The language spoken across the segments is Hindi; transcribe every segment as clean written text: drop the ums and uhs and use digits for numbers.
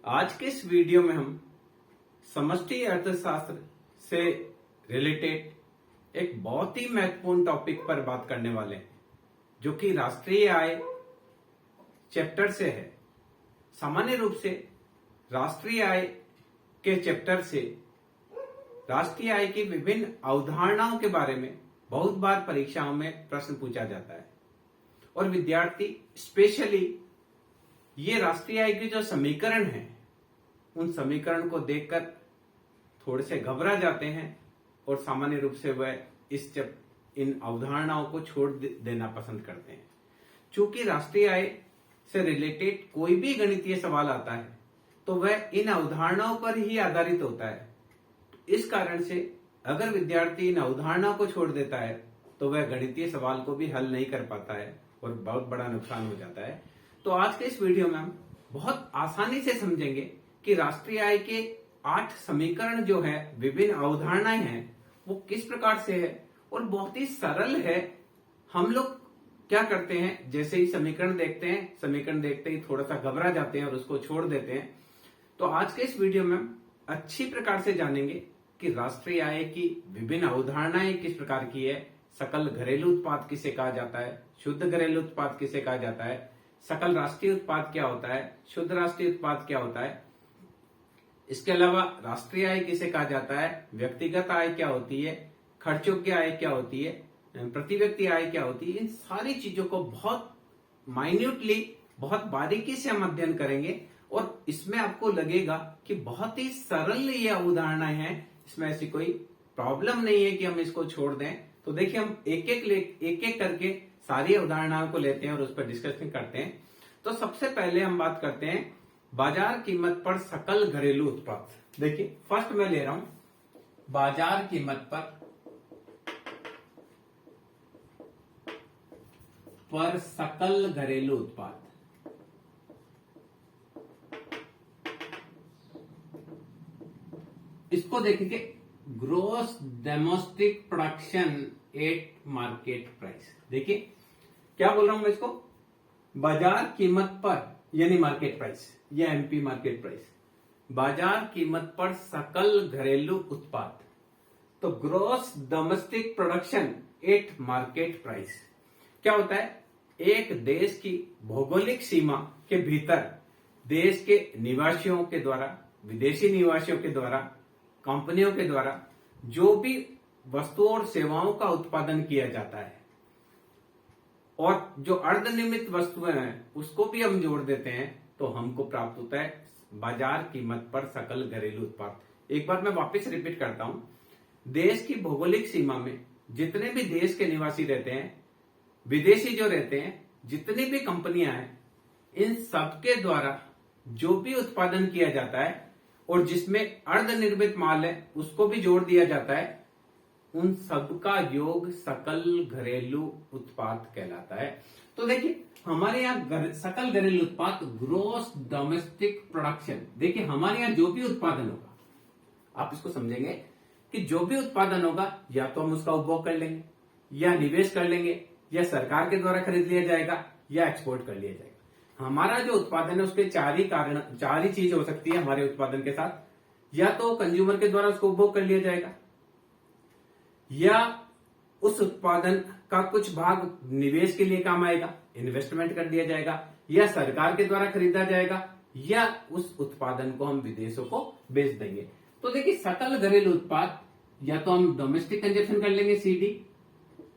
आज के इस वीडियो में हम समष्टि अर्थशास्त्र से रिलेटेड एक बहुत ही महत्वपूर्ण टॉपिक पर बात करने वाले हैं, जो कि राष्ट्रीय आय चैप्टर से है। सामान्य रूप से राष्ट्रीय आय के चैप्टर से राष्ट्रीय आय की विभिन्न अवधारणाओं के बारे में बहुत बार परीक्षाओं में प्रश्न पूछा जाता है और विद्यार्थी स्पेशली ये राष्ट्रीय आय के जो समीकरण हैं उन समीकरण को देखकर थोड़े से घबरा जाते हैं और सामान्य रूप से वह इन अवधारणाओं को छोड़ देना पसंद करते हैं। चूंकि राष्ट्रीय आय से रिलेटेड कोई भी गणितीय सवाल आता है तो वह इन अवधारणाओं पर ही आधारित होता है। इस कारण से अगर विद्यार्थी इन अवधारणाओं को छोड़ देता है तो वह गणितीय सवाल को भी हल नहीं कर पाता है और बहुत बड़ा नुकसान हो जाता है। तो आज के इस वीडियो में हम बहुत आसानी से समझेंगे कि राष्ट्रीय आय के 8 समीकरण जो है, विभिन्न अवधारणाएं हैं, वो किस प्रकार से है और बहुत ही सरल है। हम लोग क्या करते हैं, जैसे ही समीकरण देखते ही थोड़ा सा घबरा जाते हैं और उसको छोड़ देते हैं। तो आज के इस वीडियो में हम अच्छी प्रकार से जानेंगे कि राष्ट्रीय आय की विभिन्न अवधारणाएं किस प्रकार की है, सकल घरेलू उत्पाद किसे कहा जाता है, शुद्ध घरेलू उत्पाद किसे कहा जाता है, सकल राष्ट्रीय उत्पाद क्या होता है, शुद्ध राष्ट्रीय उत्पाद क्या होता है, इसके अलावा राष्ट्रीय आय किसे कहा जाता है, व्यक्तिगत आय क्या होती है, खर्चोग्य आय क्या होती है, प्रति व्यक्ति आय क्या होती है। इन सारी चीजों को बहुत माइन्यूटली, बहुत बारीकी से हम अध्ययन करेंगे और इसमें आपको लगेगा कि बहुत ही सरल ये अवधारणाएं हैं, इसमें ऐसी कोई प्रॉब्लम नहीं है कि हम इसको छोड़ दें। तो देखिए, हम एक एक करके सारी अवधारणाओं को लेते हैं और उस पर डिस्कशन करते हैं। तो सबसे पहले हम बात करते हैं बाजार कीमत पर सकल घरेलू उत्पाद। देखिए, फर्स्ट मैं ले रहा हूं बाजार कीमत पर सकल घरेलू उत्पाद। इसको देखेंगे gross domestic production at market price. देखिए क्या बोल रहा हूं मैं इसको, बाजार कीमत पर यानी मार्केट प्राइस या एमपी मार्केट प्राइस, बाजार कीमत पर सकल घरेलू उत्पाद। तो gross domestic production at market price क्या होता है, एक देश की भौगोलिक सीमा के भीतर देश के निवासियों के द्वारा, विदेशी निवासियों के द्वारा, कंपनियों के द्वारा जो भी वस्तुओं और सेवाओं का उत्पादन किया जाता है और जो अर्धनिर्मित वस्तुएं हैं उसको भी हम जोड़ देते हैं तो हमको प्राप्त होता है बाजार कीमत पर सकल घरेलू उत्पाद। एक बार मैं वापस रिपीट करता हूं, देश की भौगोलिक सीमा में जितने भी देश के निवासी रहते हैं, विदेशी जो रहते हैं, जितनी भी कंपनियां हैं, इन सबके द्वारा जो भी उत्पादन किया जाता है और जिसमें अर्धनिर्मित माल है उसको भी जोड़ दिया जाता है, उन सबका योग सकल घरेलू उत्पाद कहलाता है। तो देखिए, हमारे यहाँ सकल घरेलू उत्पाद ग्रोस डोमेस्टिक प्रोडक्शन, देखिए हमारे यहाँ जो भी उत्पादन होगा, आप इसको समझेंगे कि जो भी उत्पादन होगा या तो हम उसका उपभोग कर लेंगे या निवेश कर लेंगे या सरकार के द्वारा खरीद लिया जाएगा या एक्सपोर्ट कर लिया जाएगा। हमारा जो उत्पादन है उसके चार ही चीज हो सकती है हमारे उत्पादन के साथ, या तो कंज्यूमर के द्वारा उसको उपभोग कर लिया जाएगा, या उस उत्पादन का कुछ भाग निवेश के लिए काम आएगा, इन्वेस्टमेंट कर दिया जाएगा, या सरकार के द्वारा खरीदा जाएगा, या उस उत्पादन को हम विदेशों को बेच देंगे। तो देखिए, सकल घरेलू उत्पाद या तो हम डोमेस्टिक कंजप्शन कर लेंगे सीडी,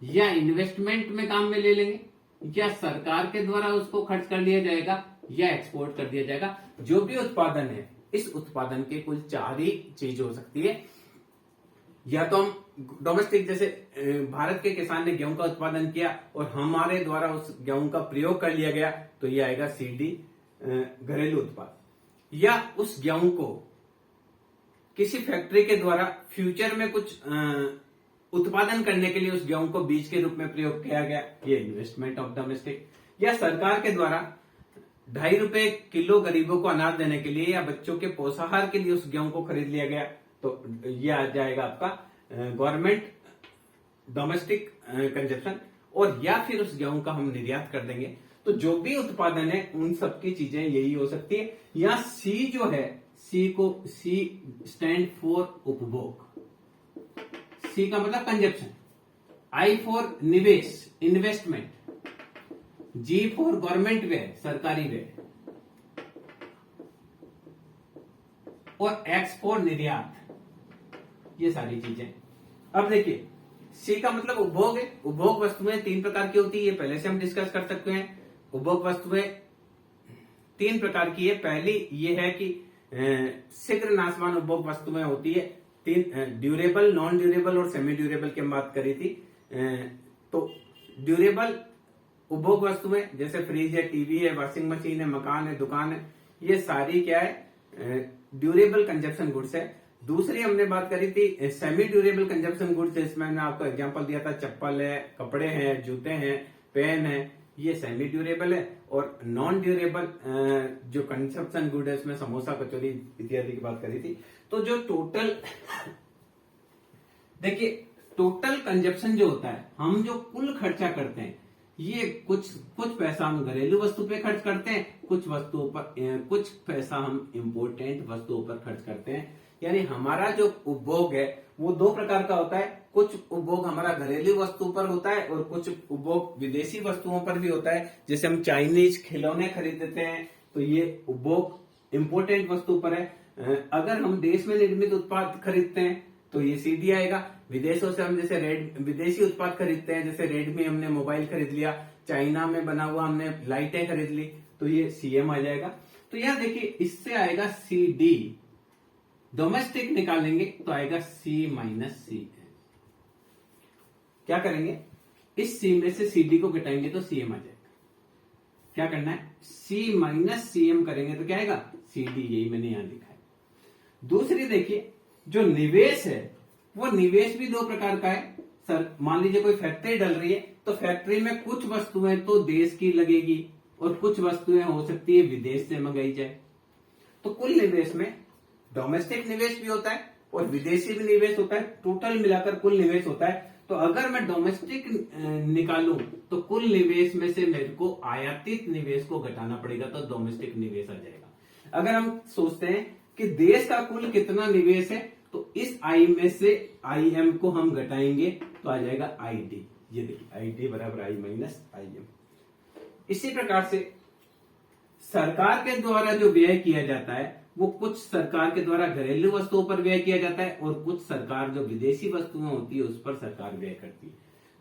या इन्वेस्टमेंट में काम में ले लेंगे, या सरकार के द्वारा उसको खर्च कर लिया जाएगा या एक्सपोर्ट कर दिया जाएगा। जो भी उत्पादन है, इस उत्पादन के कुल 4 ही चीज हो सकती है। या तो हम डोमेस्टिक, जैसे भारत के किसान ने गेहूं का उत्पादन किया और हमारे द्वारा उस गेहूं का प्रयोग कर लिया गया, तो ये आएगा सीडी घरेलू उत्पाद। या उस गेहूं को किसी फैक्ट्री के द्वारा फ्यूचर में कुछ उत्पादन करने के लिए उस गेहूं को बीज के रूप में प्रयोग किया गया, ये इन्वेस्टमेंट ऑफ डोमेस्टिक। या सरकार के द्वारा 2.5 रुपए किलो गरीबों को अनाज देने के लिए या बच्चों के पोषाहार के लिए उस गेहूं को खरीद लिया गया, तो ये आ जाएगा आपका गवर्नमेंट डोमेस्टिक कंजप्शन। और या फिर उस गेहूं का हम निर्यात कर देंगे तो जो भी उत्पादन है उन सबकी चीजें यही हो सकती है। या सी जो है, सी स्टैंड फॉर उपभोग, सी का मतलब कंजप्शन, आई फॉर निवेश इन्वेस्टमेंट, जी फॉर गवर्नमेंट व्यय सरकारी व्यय, और एक्स फॉर निर्यात, ये सारी चीजें। अब देखिए सी का मतलब उपभोग है। उपभोग वस्तुएं तीन प्रकार की होती है, पहले से हम डिस्कस कर सकते हैं। उपभोग वस्तुएं तीन प्रकार की है। पहली ये है कि शीघ्र नाशवान उपभोग वस्तुएं होती है। तीन, ड्यूरेबल, नॉन ड्यूरेबल और सेमी ड्यूरेबल की हम बात करी थी। तो ड्यूरेबल उपभोग वस्तुएं जैसे फ्रिज है, टीवी है, वॉशिंग मशीन है, मकान है, दुकान है, ये सारी क्या है, ड्यूरेबल कंजप्शन गुड्स है। दूसरी हमने बात करी थी सेमी ड्यूरेबल कंजप्शन गुड्स, इसमें मैंने आपको एग्जांपल दिया था, चप्पल है, कपड़े हैं, जूते हैं, पेन है, ये सेमी ड्यूरेबल है। और नॉन ड्यूरेबल जो कंजप्शन गुड है, इसमें समोसा, कचौरी इत्यादि की बात करी थी। तो जो टोटल देखिए टोटल कंजप्शन जो होता है, हम जो कुल खर्चा करते हैं, ये कुछ पैसा हम घरेलू वस्तु पे खर्च करते हैं, कुछ वस्तुओं पर, कुछ पैसा हम इम्पोर्टेंट वस्तुओं पर खर्च करते हैं। यानी हमारा जो उपभोग है वो दो प्रकार का होता है। कुछ उपभोग हमारा घरेलू वस्तु पर होता है और कुछ उपभोग विदेशी वस्तुओं पर भी होता है। जैसे हम चाइनीज खिलौने खरीदते हैं तो ये उपभोग इम्पोर्टेंट वस्तु पर है। अगर हम देश में निर्मित उत्पाद खरीदते हैं तो ये सीडी आएगा। विदेशों से हम जैसे विदेशी उत्पाद खरीदते हैं, जैसे रेडमी हमने मोबाइल खरीद लिया, चाइना में बना हुआ हमने लाइटें खरीद ली, तो ये सीएम आ जाएगा। तो यह देखिए इससे आएगा सीडी, डोमेस्टिक निकालेंगे तो आएगा सी माइनस सी। क्या करेंगे, इस सी में से सीडी को घटाएंगे तो सीएम आ जाएगा। क्या करना है, सी माइनस सीएम करेंगे तो क्या आएगा, सीडी, यही मैंने यहां लिखा है। दूसरी देखिए जो निवेश है, वो निवेश भी दो प्रकार का है। सर मान लीजिए कोई फैक्ट्री डल रही है, तो फैक्ट्री में कुछ वस्तुएं तो देश की लगेगी और कुछ वस्तुएं हो सकती है विदेश से मंगाई जाए। तो कुल निवेश में डोमेस्टिक निवेश भी होता है और विदेशी भी निवेश होता है, टोटल मिलाकर कुल निवेश होता है। तो अगर मैं डोमेस्टिक निकालूं तो कुल निवेश में से मेरे को आयातित निवेश को घटाना पड़ेगा, तो डोमेस्टिक निवेश आ जाएगा। अगर हम सोचते हैं कि देश का कुल कितना निवेश है, तो इस आई में से आई एम को हम घटाएंगे तो आ जाएगा आई डी। ये देखिए आई डी बराबर आई माइनस आई एम। इसी प्रकार से सरकार के द्वारा जो व्यय किया जाता है, वो कुछ सरकार के द्वारा घरेलू वस्तुओं पर व्यय किया जाता है और कुछ सरकार जो विदेशी वस्तुएं होती है उस पर सरकार व्यय करती है।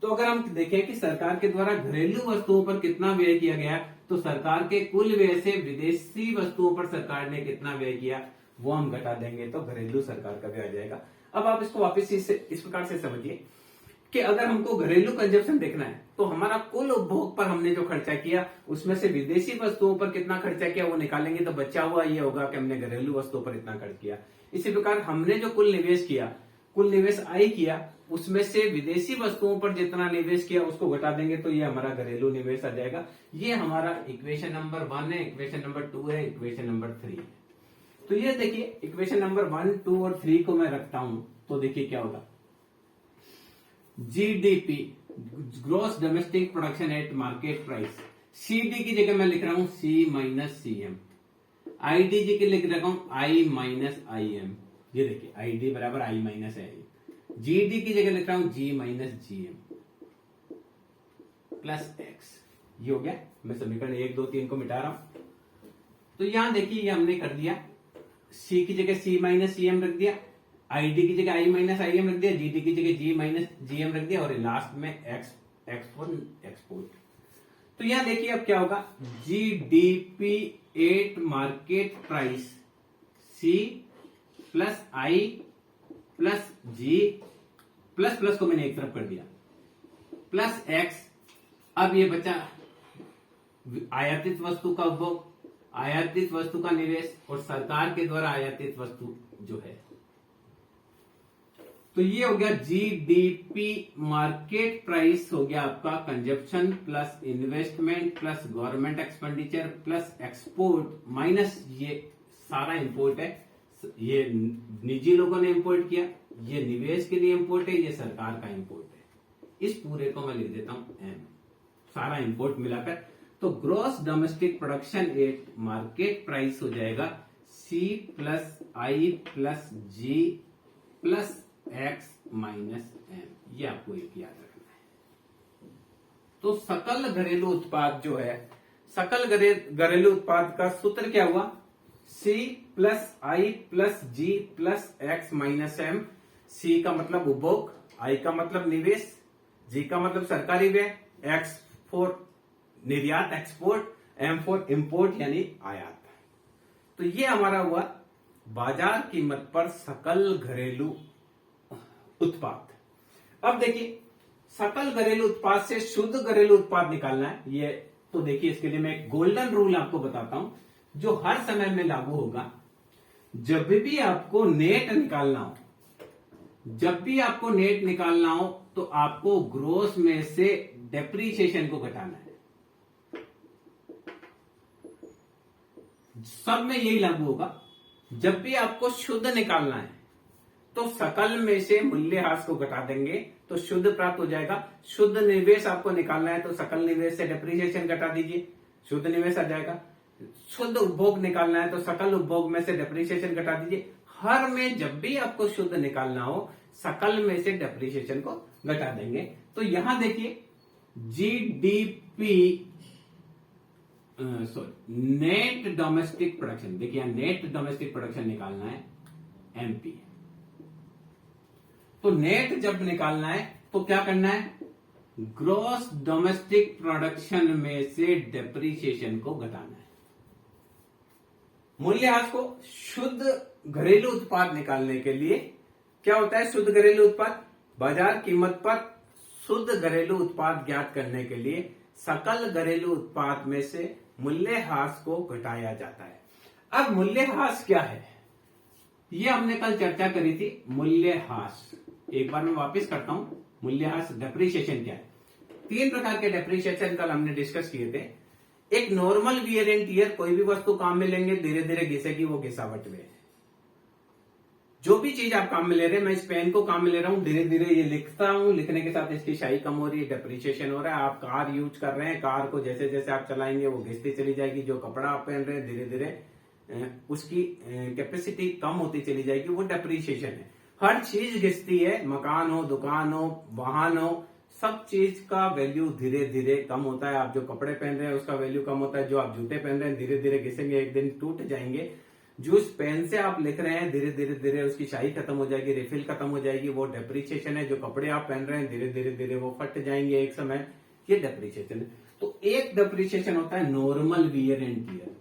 तो अगर हम देखें कि सरकार के द्वारा घरेलू वस्तुओं पर कितना व्यय किया गया, तो सरकार के कुल व्यय से विदेशी वस्तुओं पर सरकार ने कितना व्यय किया वो हम घटा देंगे तो घरेलू सरकार का व्यय आ जाएगा। अब आप इसको वापस इस प्रकार से समझिए कि अगर हमको घरेलू कंजप्शन देखना है तो हमारा कुल उपभोग पर हमने जो खर्चा किया उसमें से विदेशी वस्तुओं पर कितना खर्चा किया वो निकालेंगे, तो बचा हुआ ये होगा कि हमने घरेलू वस्तुओं पर इतना खर्च किया। इसी प्रकार हमने जो कुल निवेश किया, कुल निवेश आई किया, उसमें से विदेशी वस्तुओं पर जितना निवेश किया उसको घटा देंगे तो ये हमारा घरेलू निवेश आ जाएगा। ये हमारा इक्वेशन नंबर 1 है, इक्वेशन नंबर 2 है, इक्वेशन नंबर 3 है। तो ये देखिए इक्वेशन नंबर 1, 2 और 3 को मैं रखता हूं तो देखिए क्या होगा, GDP gross domestic production at market price, CD की जगह मैं लिख रहा हूं सी माइनस सीएम, आईडी की लिख रहा हूं आई माइनस आई एम। ये देखिए आईडी बराबर आई माइनस आई, जीडी की जगह लिख रहा हूं जी माइनस जीएम प्लस एक्स। ये हो गया, मैं समीकरण 1, 2, 3 को मिटा रहा हूं। तो यहां देखिए ये हमने कर दिया, सी की जगह सी माइनस सीएम रख दिया, आईडी की जगह आई माइनस आई एम रख दिया, जीडी की जगह जी माइनस जीएम रख दिया और लास्ट में एक्सपोर्ट। तो यहां देखिए अब क्या होगा, GDP at market price C plus I plus G plus plus को मैंने एक तरफ कर दिया प्लस एक्स। अब ये बचा आयातित वस्तु का उपभोग, आयातित वस्तु का निवेश और सरकार के द्वारा आयातित वस्तु जो है। तो ये हो गया जीडीपी मार्केट प्राइस हो गया आपका consumption plus investment plus government expenditure plus export minus ये सारा इंपोर्ट है, ये निजी लोगों ने इंपोर्ट किया, ये निवेश के लिए इंपोर्ट है, ये सरकार का इंपोर्ट है। इस पूरे को मैं लिख देता हूं एम, सारा इंपोर्ट मिलाकर। तो gross domestic production at market price हो जाएगा C plus I plus G plus X minus M. ये आपको एक याद रखना है। तो सकल घरेलू उत्पाद जो है, सकल घरेलू उत्पाद का सूत्र क्या हुआ? C plus I plus G plus X minus M. C का मतलब उपभोग, I का मतलब निवेश, G का मतलब सरकारी व्यय, X फॉर निर्यात एक्सपोर्ट, M फॉर इंपोर्ट यानी आयात। तो ये हमारा हुआ बाजार कीमत पर सकल घरेलू उत्पाद। अब देखिए, सकल घरेलू उत्पाद से शुद्ध घरेलू उत्पाद निकालना है। ये तो देखिए, इसके लिए मैं एक गोल्डन रूल आपको बताता हूं जो हर समय में लागू होगा। जब भी आपको नेट निकालना हो, जब भी आपको नेट निकालना हो तो आपको ग्रोस में से डेप्रीशिएशन को घटाना है। सब में यही लागू होगा। जब भी आपको शुद्ध निकालना है तो सकल में से मूल्यह्रास को घटा देंगे तो शुद्ध प्राप्त हो जाएगा। शुद्ध निवेश आपको निकालना है तो सकल निवेश से डेप्रीशिएशन घटा दीजिए, शुद्ध निवेश आ जाएगा। शुद्ध उपभोग निकालना है तो सकल उपभोग में से डेप्रीशिएशन घटा दीजिए। हर में जब भी आपको शुद्ध निकालना हो सकल में से डेप्रीशिएशन को घटा देंगे। तो यहां देखिए, जीडीपी नेट डोमेस्टिक प्रोडक्शन, देखिए नेट डोमेस्टिक प्रोडक्शन निकालना है, एमपी। तो नेट जब निकालना है तो क्या करना है? ग्रॉस डोमेस्टिक प्रोडक्शन में से डेप्रीशिएशन को घटाना है। मूल्यह्रास को शुद्ध घरेलू उत्पाद निकालने के लिए क्या होता है? शुद्ध घरेलू उत्पाद, बाजार कीमत पर शुद्ध घरेलू उत्पाद ज्ञात करने के लिए सकल घरेलू उत्पाद में से मूल्यह्रास को घटाया जाता है। अब मूल्यह्रास क्या है? ये हमने कल चर्चा करी थी। मूल्यह्रास एक बार मैं वापस करता हूं। मूल्यह्रास, डेप्रीशिएशन क्या है? 3 प्रकार के डेप्रीशिएशन कल हमने डिस्कस किए थे। एक नॉर्मल वियर एंड टियर, कोई भी वस्तु काम में लेंगे धीरे धीरे घिसेगी, वो घिसावट में है। जो भी चीज आप काम में ले रहे हैं, मैं इस पेन को काम में ले रहा हूं, धीरे धीरे ये लिखता हूं, लिखने के साथ इसकी स्याही कम हो रही है, डेप्रीशिएशन हो रहा है। आप कार यूज कर रहे हैं, कार को जैसे जैसे आप चलाएंगे वो घिसती चली जाएगी। जो कपड़ा आप पहन रहे हैं धीरे धीरे उसकी कैपेसिटी कम होती चली जाएगी, वो डेप्रीशिएशन है। हर चीज घिसती है, मकान हो, दुकान हो, वाहन हो, सब चीज का वैल्यू धीरे धीरे कम होता है। आप जो कपड़े पहन रहे हैं उसका वैल्यू कम होता है। जो आप जूते पहन रहे हैं धीरे धीरे घिसेंगे, एक दिन टूट जाएंगे। जो उस पेन से आप लिख रहे हैं धीरे धीरे धीरे उसकी स्याही खत्म हो जाएगी, रिफिल खत्म हो जाएगी, वो डेप्रीशिएशन है। जो कपड़े आप पहन रहे हैं धीरे धीरे धीरे वो फट जाएंगे एक समय, ये डेप्रीशिएशन है। तो एक डेप्रीशिएशन होता है नॉर्मल वियर एंड टियर।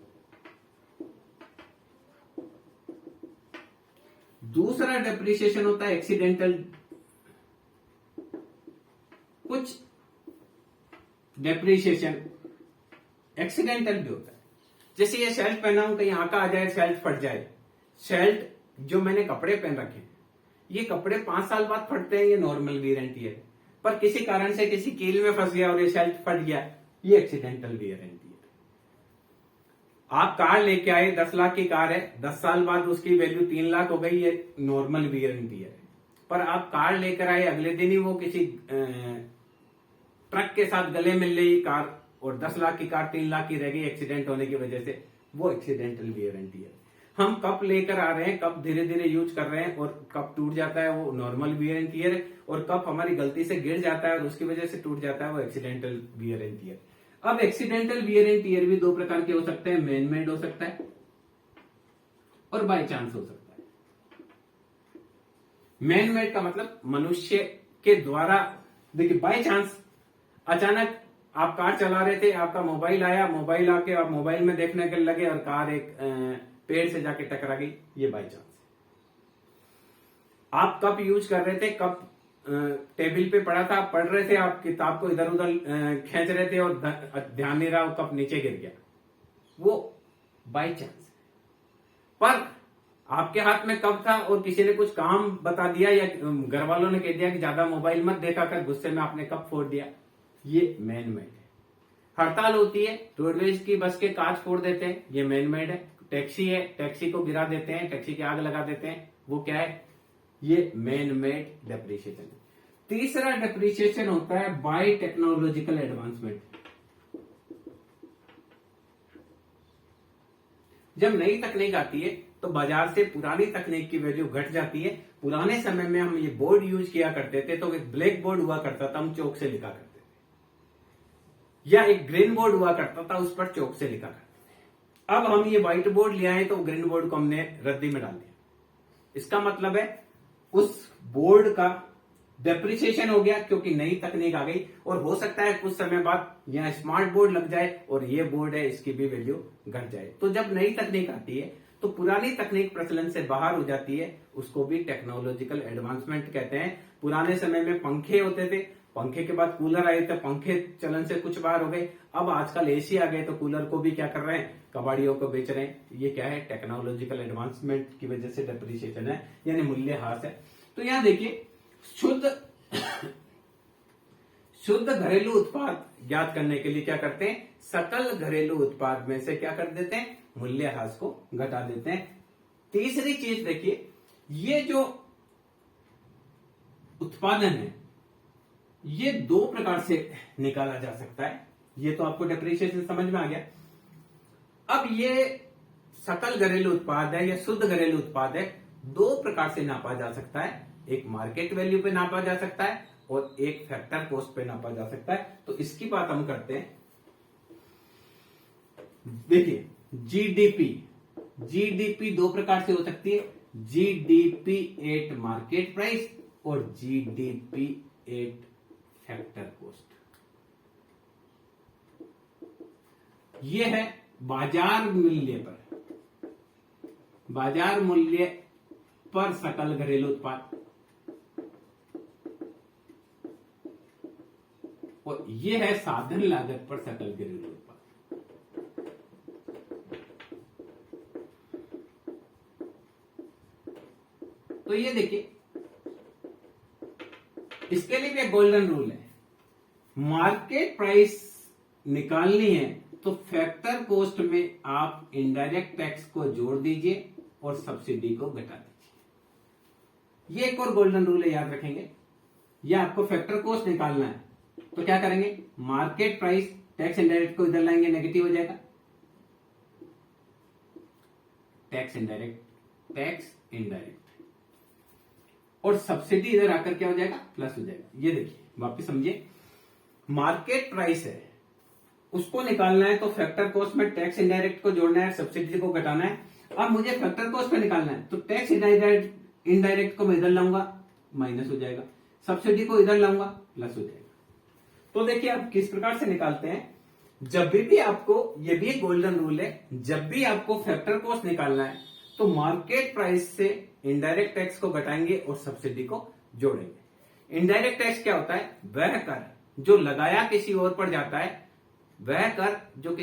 दूसरा डेप्रीशिएशन होता है एक्सीडेंटल। कुछ डेप्रीशिएशन एक्सीडेंटल भी होता है। जैसे ये शर्ट पहना हूं, कहीं आका आ जाए, शर्ट फट जाए। शर्ट जो मैंने कपड़े पहन रखे हैं, ये कपड़े 5 साल बाद फटते हैं, ये नॉर्मल वियर एंड टियर है। पर किसी कारण से किसी कील में फंस गया और ये शर्ट फट गया, ये एक्सीडेंटल वियर एंड टियर। आप कार लेके आए, 10 लाख की कार है, 10 साल बाद उसकी वैल्यू 3 लाख हो गई, ये नॉर्मल वियर एंड टियर है। पर आप कार लेकर आए, अगले दिन ही वो किसी ट्रक के साथ गले मिल गई कार और 10 लाख की कार 3 लाख की रह गई एक्सीडेंट होने की वजह से, वो एक्सीडेंटल वियर एंड टियर। हम कप लेकर आ रहे हैं, कप धीरे धीरे यूज कर रहे हैं और कप टूट जाता है, वो नॉर्मल वियर एंड टियर है। और कप हमारी गलती से गिर जाता है और उसकी वजह से टूट जाता है, वो एक्सीडेंटल वियर एंड टियर। अब एक्सीडेंटल वियर एंड टियर भी 2 प्रकार के हो सकते हैं, मैन मेड हो सकता है और बाय चांस हो सकता है। मैन मेड का मतलब मनुष्य के द्वारा, देखिए बाय चांस, अचानक आप कार चला रहे थे, आपका मोबाइल आया, मोबाइल आके आप मोबाइल में देखने के लगे और कार एक पेड़ से जाके टकरा गई, ये बाय चांस। आप कप यूज कर रहे थे, कप टेबल पे पड़ा था, आप पढ़ रहे थे, आप किताब को इधर उधर खींच रहे थे और ध्यान नहीं रहा, कप नीचे गिर गया, वो बाय चांस। पर आपके हाथ में कप था और किसी ने कुछ काम बता दिया या घर वालों ने कह दिया कि ज्यादा मोबाइल मत देखा कर, गुस्से में आपने कप फोड़ दिया, ये मैन मेड है। हड़ताल होती है, रोडवेज की बस के कांच फोड़ देते हैं, ये मैन मेड है। टैक्सी है, टैक्सी को गिरा देते हैं, टैक्सी की आग लगा देते हैं, वो क्या है? ये मैन मेड डेप्रीशिएशन है। तीसरा डेप्रीशिएशन होता है बाय टेक्नोलॉजिकल एडवांसमेंट। जब नई तकनीक आती है तो बाजार से पुरानी तकनीक की वैल्यू घट जाती है। पुराने समय में हम ये बोर्ड यूज किया करते थे तो एक ब्लैक बोर्ड हुआ करता था, हम चौक से लिखा करते थे, या एक ग्रीन बोर्ड हुआ करता था, उस पर चौक से लिखा करते थे। अब हम ये व्हाइट बोर्ड ले आए तो ग्रीन बोर्ड को हमने रद्दी में डाल दिया। इसका मतलब है उस बोर्ड का डेप्रिसिएशन हो गया क्योंकि नई तकनीक आ गई, और हो सकता है कुछ समय बाद यहाँ स्मार्ट बोर्ड लग जाए और ये बोर्ड है इसकी भी वैल्यू घट जाए। तो जब नई तकनीक आती है तो पुरानी तकनीक प्रचलन से बाहर हो जाती है, उसको भी टेक्नोलॉजिकल एडवांसमेंट कहते हैं। पुराने समय में पंखे होते थे, पंखे के बाद कूलर आए थे, पंखे चलन से कुछ बाहर हो गए। अब आजकल एसी आ गए तो कूलर को भी क्या कर रहे हैं, कबाड़ियों को बेच रहे हैं। ये क्या है, टेक्नोलॉजिकल एडवांसमेंट की वजह से डेप्रिसिएशन है, यानी मूल्यह्रास है। तो यहां देखिए शुद्ध घरेलू उत्पाद ज्ञात करने के लिए क्या करते हैं, सकल घरेलू उत्पाद में से क्या कर देते हैं, मूल्यह्रास को घटा देते हैं। तीसरी चीज देखिए, ये जो उत्पादन है ये दो प्रकार से निकाला जा सकता है। ये तो आपको डेप्रिसिएशन समझ में आ गया। अब ये सकल घरेलू उत्पाद है या शुद्ध घरेलू उत्पाद है, दो प्रकार से नापा जा सकता है। एक मार्केट वैल्यू पे नापा जा सकता है और एक फैक्टर कॉस्ट पे नापा जा सकता है। तो इसकी बात हम करते हैं। देखिए जीडीपी दो प्रकार से हो सकती है, जीडीपी एट मार्केट प्राइस और जीडीपी एट फैक्टर कॉस्ट। ये है बाजार मूल्य पर सकल घरेलू उत्पाद, और ये है साधन लागत पर सकल घरेलू उत्पाद। तो ये देखिए, इसके लिए भी एक गोल्डन रूल है। मार्केट प्राइस निकालनी है तो फैक्टर कॉस्ट में आप इनडायरेक्ट टैक्स को जोड़ दीजिए और सब्सिडी को घटा दीजिए। ये एक और गोल्डन रूल है, याद रखेंगे। ये आपको फैक्टर कॉस्ट निकालना है तो क्या करेंगे, मार्केट प्राइस टैक्स इनडायरेक्ट को इधर लाएंगे, नेगेटिव हो जाएगा, टैक्स इनडायरेक्ट, और सब्सिडी इधर आकर क्या हो जाएगा, प्लस हो जाएगा। ये देखिए वापस समझिए, मार्केट प्राइस है उसको निकालना है तो फैक्टर कॉस्ट में टैक्स इनडायरेक्ट को जोड़ना है, सब्सिडी को घटाना है। अब मुझे फैक्टर कॉस्ट पे निकालना है तो टैक्स इनडायरेक्ट को मैं इधर लाऊंगा, माइनस हो जाएगा, सब्सिडी को इधर लाऊंगा, प्लस हो जाएगा। तो देखिए आप किस प्रकार से निकालते हैं। जब भी आपको, ये भी एक गोल्डन रूल है, जब भी आपको फैक्टर कॉस्ट निकालना है तो मार्केट प्राइस से इनडायरेक्ट टैक्स को घटाएंगे और सब्सिडी को जोड़ेंगे। इनडायरेक्ट टैक्स क्या होता है, वह कर जो लगाया किसी और पर जाता है, वह कर जो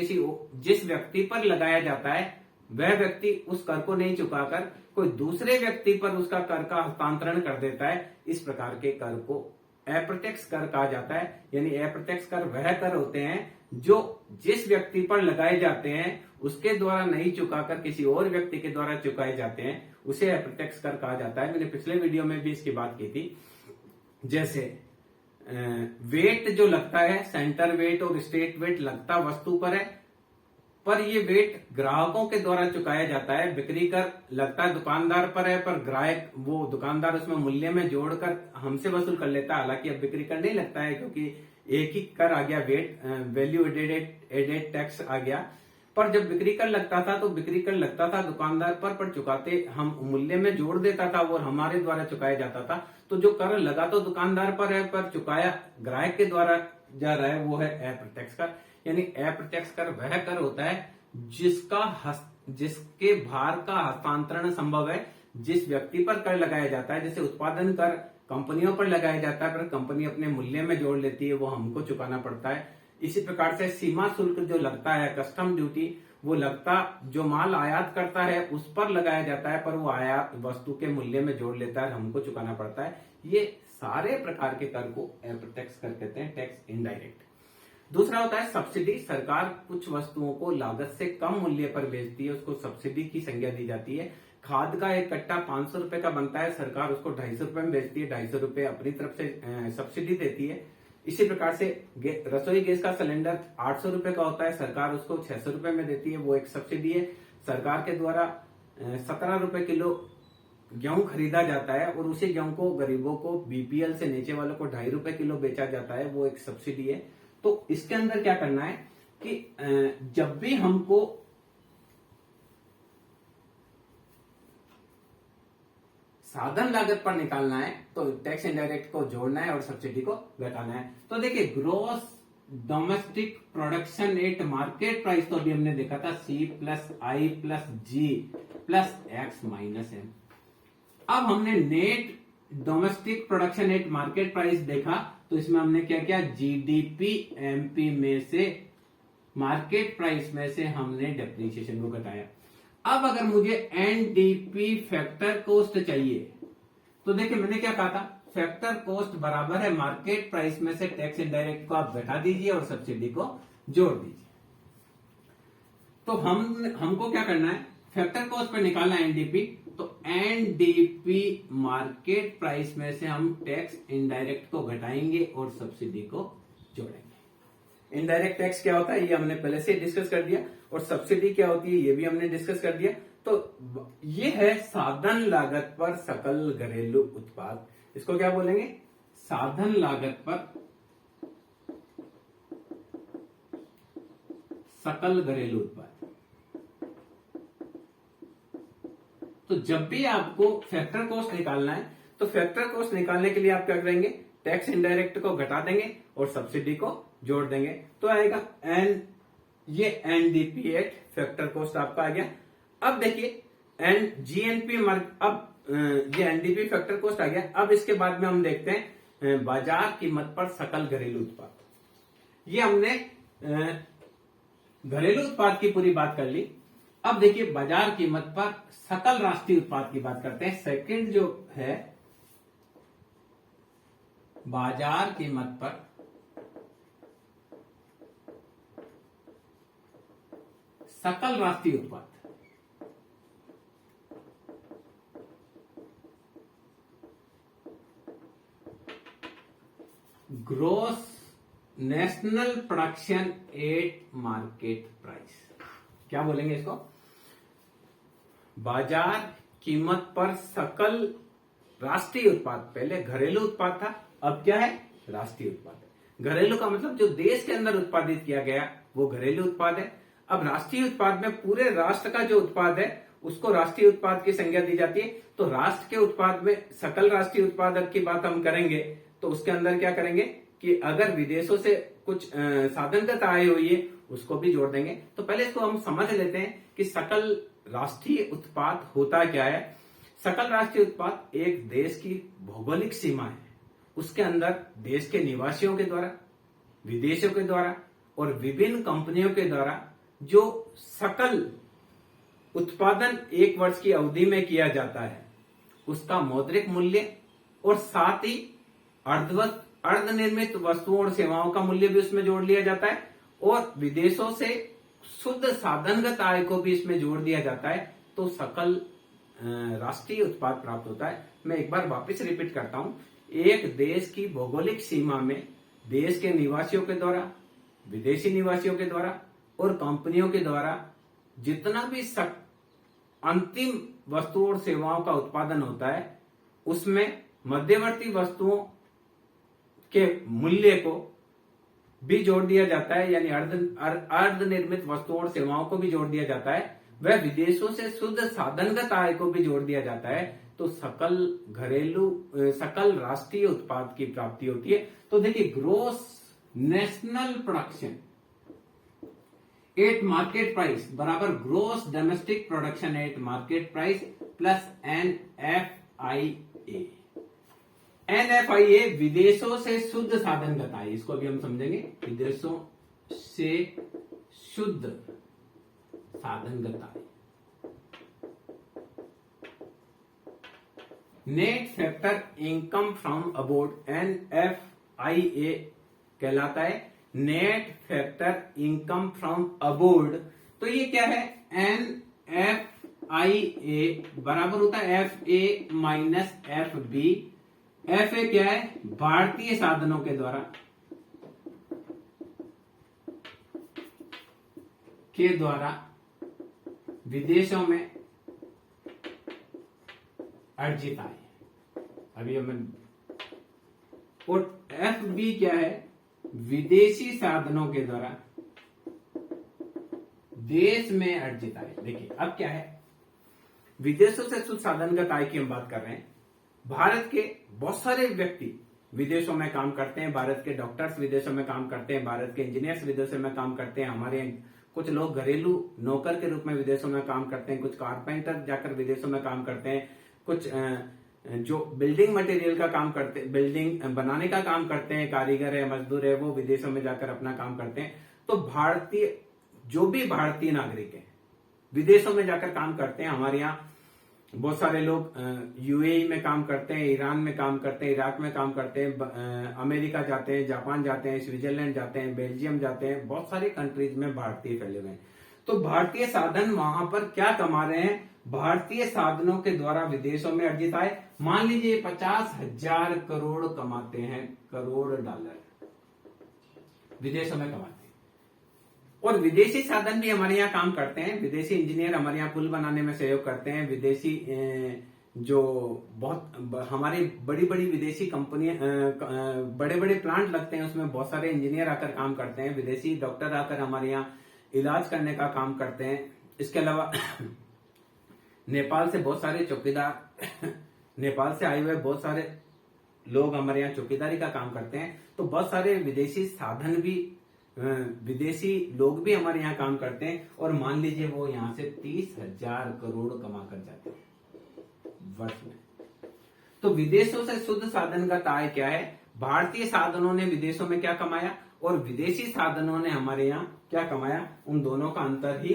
जिस व्यक्ति पर लगाया जाता है वह व्यक्ति उस कर को नहीं चुकाकर कोई दूसरे व्यक्ति पर उसका कर का हस्तांतरण कर देता है। इस प्रकार के कर को अप्रत्यक्ष कर कहा जाता है। यानी अप्रत्यक्ष कर वह कर होते हैं जो जिस व्यक्ति पर लगाए जाते हैं उसके द्वारा नहीं चुकाकर किसी और व्यक्ति के द्वारा चुकाए जाते हैं, उसे अप्रत्यक्ष कर कहा जाता है। मैंने पिछले वीडियो में भी इसकी बात की थी। जैसे वेट जो लगता है, सेंटर वेट और स्टेट वेट लगता वस्तु पर है, पर ये वेट ग्राहकों के द्वारा चुकाया जाता है। बिक्री कर लगता है दुकानदार पर है, पर ग्राहक वो दुकानदार उसमें मूल्य में जोड़कर हमसे वसूल कर लेता है। हालांकि अब बिक्री कर नहीं लगता है क्योंकि एक ही कर आ गया, वेट वैल्यू एडेड टैक्स आ गया। पर जब बिक्री कर लगता था तो बिक्री कर लगता था दुकानदार पर चुकाते हम मूल्य में जोड़ देता था और हमारे द्वारा चुकाया जाता था। तो जो कर लगा तो दुकानदार पर है, पर चुकाया ग्राहक के द्वारा जा रहा है, वो है अप्रत्यक्ष कर। यानी अप्रत्यक्ष कर वह कर होता है जिसके भार का हस्तांतरण संभव है, जिस व्यक्ति पर कर लगाया जाता है। जैसे उत्पादन कर कंपनियों पर लगाया जाता है, पर कंपनी अपने मूल्य में जोड़ लेती है, वो हमको चुकाना पड़ता है। इसी प्रकार से सीमा शुल्क जो लगता है, कस्टम ड्यूटी, वो लगता जो माल आयात करता है उस पर लगाया जाता है, पर वो आयात वस्तु के मूल्य में जोड़ लेता है, हमको चुकाना पड़ता है। ये सारे प्रकार के कर को अप्रत्यक्ष कर कहते हैं, टैक्स इनडायरेक्ट। दूसरा होता है सब्सिडी। सरकार कुछ वस्तुओं को लागत से कम मूल्य पर बेचती है, उसको सब्सिडी की संज्ञा दी जाती है। खाद का एक कट्टा 500 रुपए का बनता है, सरकार उसको 250 रुपए में बेचती है, 250 रुपए अपनी तरफ से सब्सिडी देती है। इसी प्रकार से रसोई गैस का सिलेंडर 800 रुपए का होता है, सरकार उसको 600 रुपए में देती है, वो एक सब्सिडी है। सरकार के द्वारा 17 रुपए किलो गेहूं खरीदा जाता है और उसी गेहूं को गरीबों को, बीपीएल से नीचे वालों को 2.5 रुपए किलो बेचा जाता है, वो एक सब्सिडी है। तो इसके अंदर क्या करना है कि जब भी हमको साधन लागत पर निकालना है तो टैक्स इनडायरेक्ट को जोड़ना है और सब्सिडी को घटाना है। तो देखिए gross domestic production at market price, तो अभी हमने देखा था C plus I plus G plus X minus M. अब हमने net domestic production at market price देखा, तो इसमें हमने क्या किया, जीडीपी एमपी में से मार्केट प्राइस में से हमने डेप्रिसिएशन को घटाया। अब अगर मुझे एनडीपी फैक्टर कॉस्ट चाहिए तो देखिए मैंने क्या कहा था, फैक्टर कॉस्ट बराबर है मार्केट प्राइस में से टैक्स इनडायरेक्ट को आप घटा दीजिए और सब्सिडी को जोड़ दीजिए। तो हमको क्या करना है, फैक्टर कॉस्ट पर निकालना है एनडीपी, तो एनडीपी मार्केट प्राइस में से हम टैक्स इनडायरेक्ट को घटाएंगे और सब्सिडी को जोड़ेंगे। इनडायरेक्ट टैक्स क्या होता है ये हमने पहले से डिस्कस कर दिया, और सब्सिडी क्या होती है ये भी हमने डिस्कस कर दिया। तो ये है साधन लागत पर सकल घरेलू उत्पाद। इसको क्या बोलेंगे, साधन लागत पर सकल घरेलू उत्पाद। तो जब भी आपको फैक्टर कॉस्ट निकालना है तो फैक्टर कॉस्ट निकालने के लिए आप क्या करेंगे, टैक्स इनडायरेक्ट को घटा देंगे और सब्सिडी को जोड़ देंगे, तो आएगा ये एनडीपी एट फैक्टर कॉस्ट आपका आ गया। अब देखिए जीएनपी मार्क, अब ये एनडीपी फैक्टर कॉस्ट आ गया। अब इसके बाद में हम देखते हैं बाजार कीमत पर सकल घरेलू उत्पाद। ये हमने घरेलू उत्पाद की पूरी बात कर ली। अब देखिए बाजार कीमत पर सकल राष्ट्रीय उत्पाद की बात करते हैं। सेकंड जो है बाजार कीमत पर सकल राष्ट्रीय उत्पाद। Gross national production at market price, क्या बोलेंगे इसको, बाजार कीमत पर सकल राष्ट्रीय उत्पाद। पहले घरेलू उत्पाद था, अब क्या है, राष्ट्रीय उत्पाद है। घरेलू का मतलब जो देश के अंदर उत्पादित किया गया वो घरेलू उत्पाद है। अब राष्ट्रीय उत्पाद में पूरे राष्ट्र का जो उत्पाद है उसको राष्ट्रीय उत्पाद की संज्ञा दी जाती है। तो राष्ट्र के उत्पाद में सकल राष्ट्रीय उत्पादक की बात हम करेंगे तो उसके अंदर क्या करेंगे कि अगर विदेशों से कुछ साधनगत आय हुई है उसको भी जोड़ देंगे। तो पहले इसको हम समझ लेते हैं कि सकल राष्ट्रीय उत्पाद होता क्या है। सकल राष्ट्रीय उत्पाद एक देश की भौगोलिक सीमा है, उसके अंदर देश के निवासियों के द्वारा, विदेशों के द्वारा और विभिन्न कंपनियों के द्वारा जो सकल उत्पादन एक वर्ष की अवधि में किया जाता है उसका मौद्रिक मूल्य और साथ ही अर्धनिर्मित वस्तुओं और सेवाओं का मूल्य भी उसमें जोड़ लिया जाता है और विदेशों से शुद्ध साधनगत आय को भी इसमें जोड़ दिया जाता है। तो सकल राष्ट्रीय उत्पाद प्राप्त होता है। मैं एक बार वापस रिपीट करता हूं, एक देश की भौगोलिक सीमा में देश के निवासियों के द्वारा, विदेशी निवासियों के द्वारा और कंपनियों के द्वारा जितना भी अंतिम वस्तुओं और सेवाओं का उत्पादन होता है उसमें मध्यवर्ती वस्तुओं के मूल्य को भी जोड़ दिया जाता है, यानी अर्धनिर्मित वस्तुओं और सेवाओं को भी जोड़ दिया जाता है। वह विदेशों से शुद्ध साधनगत आय को भी जोड़ दिया जाता है। तो सकल राष्ट्रीय उत्पाद की प्राप्ति होती है। तो देखिए gross national production at market price बराबर gross domestic production at market price plus NFIA। NFIA विदेशों से शुद्ध साधनगत आय, इसको भी हम समझेंगे, विदेशों से शुद्ध साधनगत आय। Net factor income from abroad NFIA कहलाता है। Net factor income from abroad, तो ये क्या है, NFIA बराबर होता है FA माइनस FB। FA क्या है, भारतीय साधनों के द्वारा विदेशों में अर्जित आय। अभी हमें, और FB क्या है, विदेशी साधनों के द्वारा देश में अर्जित आय। देखिए अब क्या है, विदेशों से शुद्ध साधनगत आय की हम बात कर रहे हैं। भारत के बहुत सारे व्यक्ति विदेशों में काम करते हैं, भारत के डॉक्टर्स विदेशों में काम करते हैं, भारत के इंजीनियर्स विदेशों में काम करते हैं, हमारे कुछ लोग घरेलू नौकर के रूप में विदेशों में काम करते हैं, कुछ कारपेंटर जाकर विदेशों में काम करते हैं, कुछ जो बिल्डिंग मटेरियल का काम करते, बिल्डिंग बनाने का काम करते हैं, कारीगर है, मजदूर है, वो विदेशों में जाकर अपना काम करते हैं। तो भारतीय, जो भी भारतीय नागरिक है विदेशों में जाकर काम करते हैं। हमारे यहाँ बहुत सारे लोग UAE में काम करते हैं, ईरान में काम करते हैं, इराक में काम करते हैं, अमेरिका जाते हैं, जापान जाते हैं, स्विट्जरलैंड जाते हैं, बेल्जियम जाते हैं, बहुत सारे कंट्रीज में भारतीय फैले हुए हैं। तो भारतीय साधन वहां पर क्या कमा रहे हैं, भारतीय साधनों के द्वारा विदेशों में अर्जित आय, मान लीजिए 50,000 करोड़ कमाते हैं, करोड़ डॉलर विदेशों में कमाते हैं। और विदेशी साधन भी हमारे यहाँ काम करते हैं, विदेशी इंजीनियर हमारे यहाँ पुल बनाने में सहयोग करते हैं, विदेशी जो बहुत हमारी बड़ी बड़ी विदेशी कंपनियां, बड़े बड़े प्लांट लगते हैं, उसमें बहुत सारे इंजीनियर आकर काम करते हैं, विदेशी डॉक्टर आकर हमारे यहाँ इलाज करने का काम करते हैं। इसके अलावा नेपाल से बहुत सारे चौकीदार नेपाल से आए हुए बहुत सारे लोग हमारे यहाँ चौकीदारी का काम करते हैं। तो बहुत सारे विदेशी साधन भी, विदेशी लोग भी हमारे यहाँ काम करते हैं। और मान लीजिए वो यहाँ से 30,000 करोड़ कमा कर जाते हैं वर्ष में। तो विदेशों से शुद्ध साधनगत आय क्या है, भारतीय साधनों ने विदेशों में क्या कमाया और विदेशी साधनों ने हमारे यहाँ क्या कमाया, उन दोनों का अंतर ही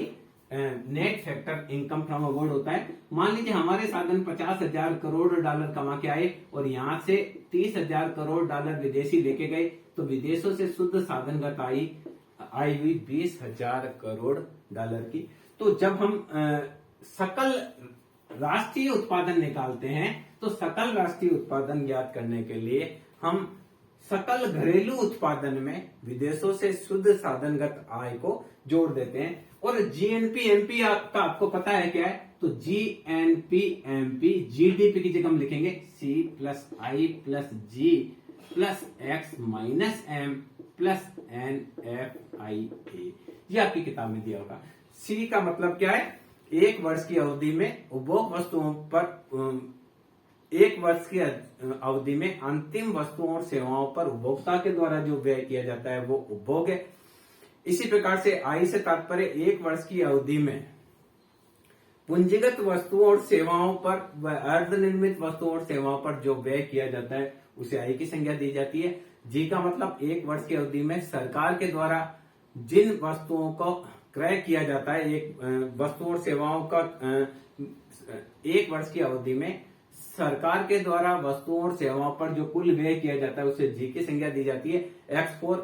नेट फैक्टर इनकम फ्रॉम अबॉर्ड होता है। मान लीजिए हमारे साधन 50,000 करोड़ डॉलर कमा के आए और यहाँ से 30,000 करोड़ डॉलर विदेशी लेके गए, तो विदेशों से शुद्ध साधनगत आई हुई 20,000 करोड़ डॉलर की। तो जब हम सकल राष्ट्रीय उत्पादन निकालते हैं, तो सकल राष्ट्रीय उत्पादन ज्ञात करने के लिए हम सकल घरेलू उत्पादन में विदेशों से शुद्ध साधनगत आय को जोड़ देते हैं। और GNP/MP का आपको पता है क्या है, तो GNP/MP GDP की जगह हम लिखेंगे C+I+G + X - M + NFIA। ये आपकी किताब में दिया होगा। C का मतलब क्या है, एक वर्ष की अवधि में उपभोग वस्तुओं पर, एक वर्ष की अवधि में अंतिम वस्तुओं और सेवाओं पर उपभोक्ता के द्वारा जो व्यय किया जाता है वो उपभोग है। इसी प्रकार से आई से तात्पर्य एक वर्ष की अवधि में पूंजीगत वस्तुओं और सेवाओं पर व अर्धनिर्मित वस्तुओं और सेवाओं पर जो व्यय किया जाता है उसे आय की संज्ञा दी जाती है। जी का मतलब एक वर्ष की अवधि में सरकार के द्वारा जिन वस्तुओं को क्रय किया जाता है, एक वस्तुओं और सेवाओं का एक वर्ष की अवधि में सरकार के द्वारा वस्तुओं और सेवाओं पर जो कुल व्यय किया जाता है उसे जी की संज्ञा दी जाती है। X4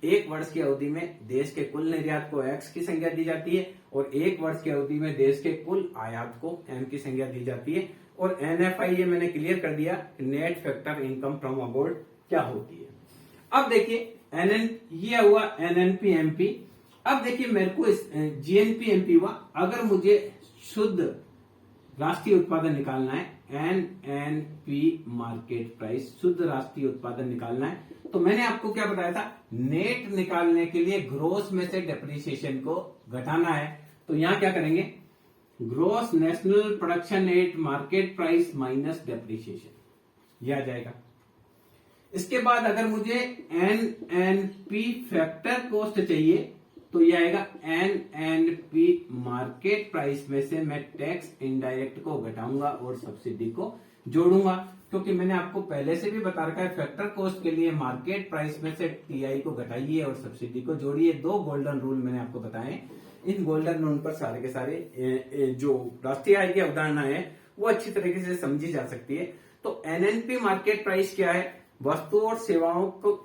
एक वर्ष की अवधि में देश के कुल निर्यात को X की संज्ञा दी जाती है और एक वर्ष की अवधि में देश के कुल आयात को M की संज्ञा दी जाती है। और NFI ये मैंने क्लियर कर दिया, नेट फैक्टर इनकम फ्रॉम अबॉर्ड क्या होती है। अब देखिए ये हुआ NNP/MP। अब देखिए मेरे को GNP/MP हुआ, अगर मुझे शुद्ध राष्ट्रीय उत्पादन निकालना है, NNP मार्केट प्राइस, शुद्ध राष्ट्रीय उत्पादन निकालना है, तो मैंने आपको क्या बताया था, नेट निकालने के लिए ग्रोस में से डेप्रिसिएशन को घटाना है। तो यहां क्या करेंगे, gross national production at market price minus depreciation, यह आ जाएगा। इसके बाद अगर मुझे NNP फैक्टर कॉस्ट चाहिए तो यह आएगा NNP मार्केट प्राइस में से मैं टैक्स इनडायरेक्ट को घटाऊंगा और सब्सिडी को जोड़ूंगा, क्योंकि मैंने आपको पहले से भी बता रखा है फैक्टर कॉस्ट के लिए मार्केट प्राइस में से TI को घटाइए और सब्सिडी को जोड़िए। 2 गोल्डन रूल मैंने आपको बताए। इन गोल्डन रूल पर सारे के सारे जो राष्ट्रीय आय की अवधारणा है वो अच्छी तरीके से समझी जा सकती है। तो NNP मार्केट प्राइस क्या है, वस्तुओं और सेवाओं को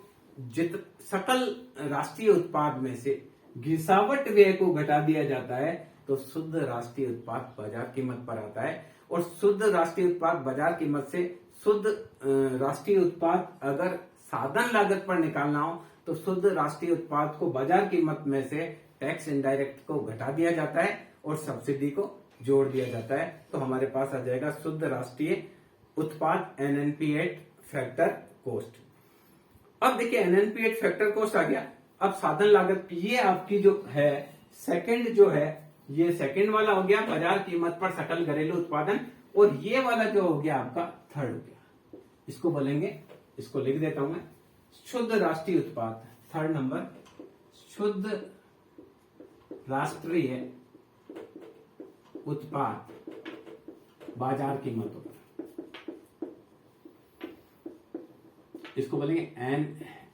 सकल राष्ट्रीय उत्पाद में से गिरावट व्यय को घटा दिया जाता है तो शुद्ध राष्ट्रीय उत्पाद बाजार कीमत पर आता है। और शुद्ध राष्ट्रीय उत्पाद बाजार कीमत से शुद्ध राष्ट्रीय उत्पाद अगर साधन लागत पर निकालना हो तो शुद्ध राष्ट्रीय उत्पाद को बाजार कीमत में से टैक्स इनडायरेक्ट को घटा दिया जाता है और सब्सिडी को जोड़ दिया जाता है, तो हमारे पास आ जाएगा शुद्ध राष्ट्रीय उत्पाद NNP एट फैक्टर कोस्ट। अब देखिए NNP एट फैक्टर कोस्ट आ गया। अब साधन लागत ये आपकी जो है सेकंड जो है, ये सेकंड वाला हो गया बाजार कीमत पर सकल घरेलू उत्पादन, और ये वाला जो हो गया आपका थर्ड हो गया। इसको बोलेंगे, इसको लिख देता हूं मैं, शुद्ध राष्ट्रीय उत्पाद, थर्ड नंबर शुद्ध राष्ट्रीय उत्पाद बाजार कीमतों पर, इसको बोलेंगे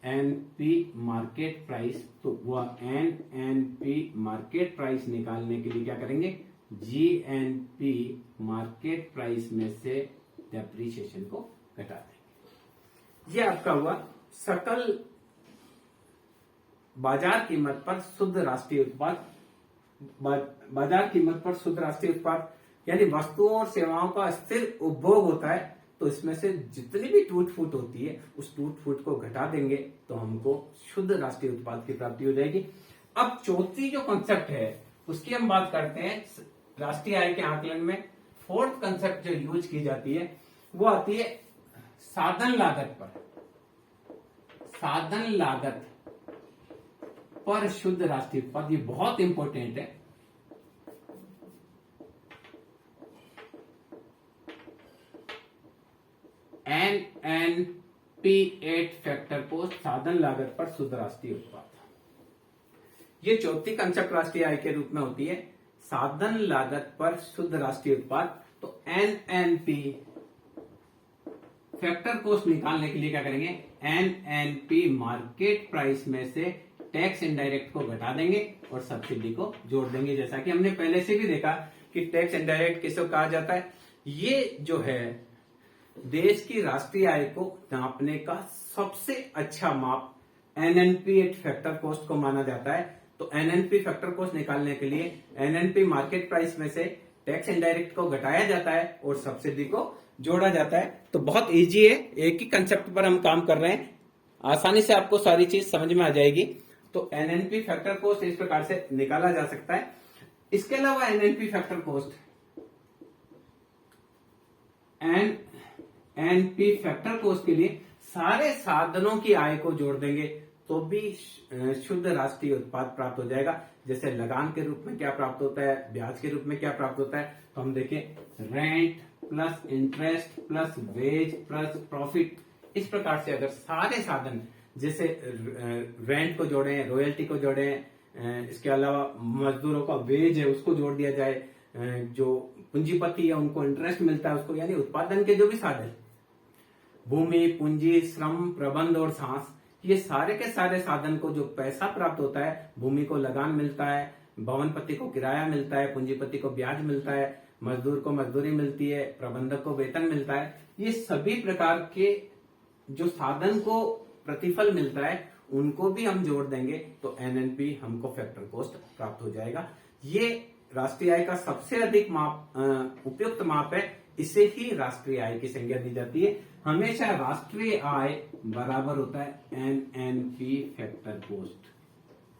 NNP मार्केट प्राइस। तो वह NNP मार्केट प्राइस निकालने के लिए क्या करेंगे, GNP मार्केट प्राइस में से डेप्रिसिएशन को घटा देंगे। यह आपका हुआ सकल बाजार कीमत पर शुद्ध राष्ट्रीय उत्पाद। बाजार कीमत पर शुद्ध राष्ट्रीय उत्पाद यानी वस्तुओं और सेवाओं का स्थिर उपभोग होता है, तो इसमें से जितनी भी टूट फूट होती है उस टूट फूट को घटा देंगे तो हमको शुद्ध राष्ट्रीय उत्पाद की प्राप्ति हो जाएगी। अब चौथी जो कॉन्सेप्ट है उसकी हम बात करते हैं। राष्ट्रीय आय के आकलन में फोर्थ कॉन्सेप्ट जो यूज की जाती है वो आती है साधन लागत पर। साधन लागत पर शुद्ध राष्ट्रीय उत्पाद, ये बहुत इंपॉर्टेंट है। NNP एट फैक्टर कोस्ट, साधन लागत पर शुद्ध राष्ट्रीय उत्पाद। ये चौथी कंसेप्ट राष्ट्रीय आय के रूप में होती है, साधन लागत पर शुद्ध राष्ट्रीय उत्पाद। तो NNP फैक्टर कोस्ट निकालने के लिए क्या करेंगे, NNP मार्केट प्राइस में से टैक्स इनडायरेक्ट को घटा देंगे और सब्सिडी को जोड़ देंगे। जैसा कि हमने पहले से भी देखा कि टैक्स इनडायरेक्ट किसको कहा जाता है, ये जो है देश की राष्ट्रीय आय को नापने का सबसे अच्छा माप NNP एट फैक्टर कोस्ट को माना जाता है। तो NNP फैक्टर कोस्ट निकालने के लिए NNP मार्केट प्राइस में से टैक्स इनडायरेक्ट को घटाया जाता है और सब्सिडी को जोड़ा जाता है। तो बहुत इजी है, एक ही कंसेप्ट पर हम काम कर रहे हैं, आसानी से आपको सारी चीज समझ में आ जाएगी। तो NNP फैक्टर कोस्ट इस प्रकार से निकाला जा सकता है। इसके अलावा NNP factor cost, NNP factor cost के लिए सारे साधनों की आय को जोड़ देंगे तो भी शुद्ध राष्ट्रीय उत्पाद प्राप्त हो जाएगा। जैसे लगान के रूप में क्या प्राप्त होता है, ब्याज के रूप में क्या प्राप्त होता है, तो हम देखें rent plus interest plus wage plus profit. इस प्रकार से अगर सारे साधन जैसे रेंट को जोड़े, रॉयल्टी को जोड़े, इसके अलावा मजदूरों का वेज है उसको जोड़ दिया जाए, जो पूंजीपति है उनको इंटरेस्ट मिलता है उसको, यानी उत्पादन के जो भी साधन, भूमि, पूंजी, श्रम, प्रबंध और सांस, ये सारे के सारे साधन को जो पैसा प्राप्त होता है, भूमि को लगान मिलता है, भवनपति को किराया मिलता है, पूंजीपति को ब्याज मिलता है, मजदूर को मजदूरी मिलती है, प्रबंधक को वेतन मिलता है, ये सभी प्रकार के जो साधन को प्रतिफल मिलता है उनको भी हम जोड़ देंगे तो NNP हमको फैक्टर कोस्ट प्राप्त हो जाएगा। ये राष्ट्रीय आय का सबसे अधिक माप, उपयुक्त माप है, इसे ही राष्ट्रीय आय की संज्ञा दी जाती है। हमेशा राष्ट्रीय आय बराबर होता है NNP फैक्टर कोस्ट,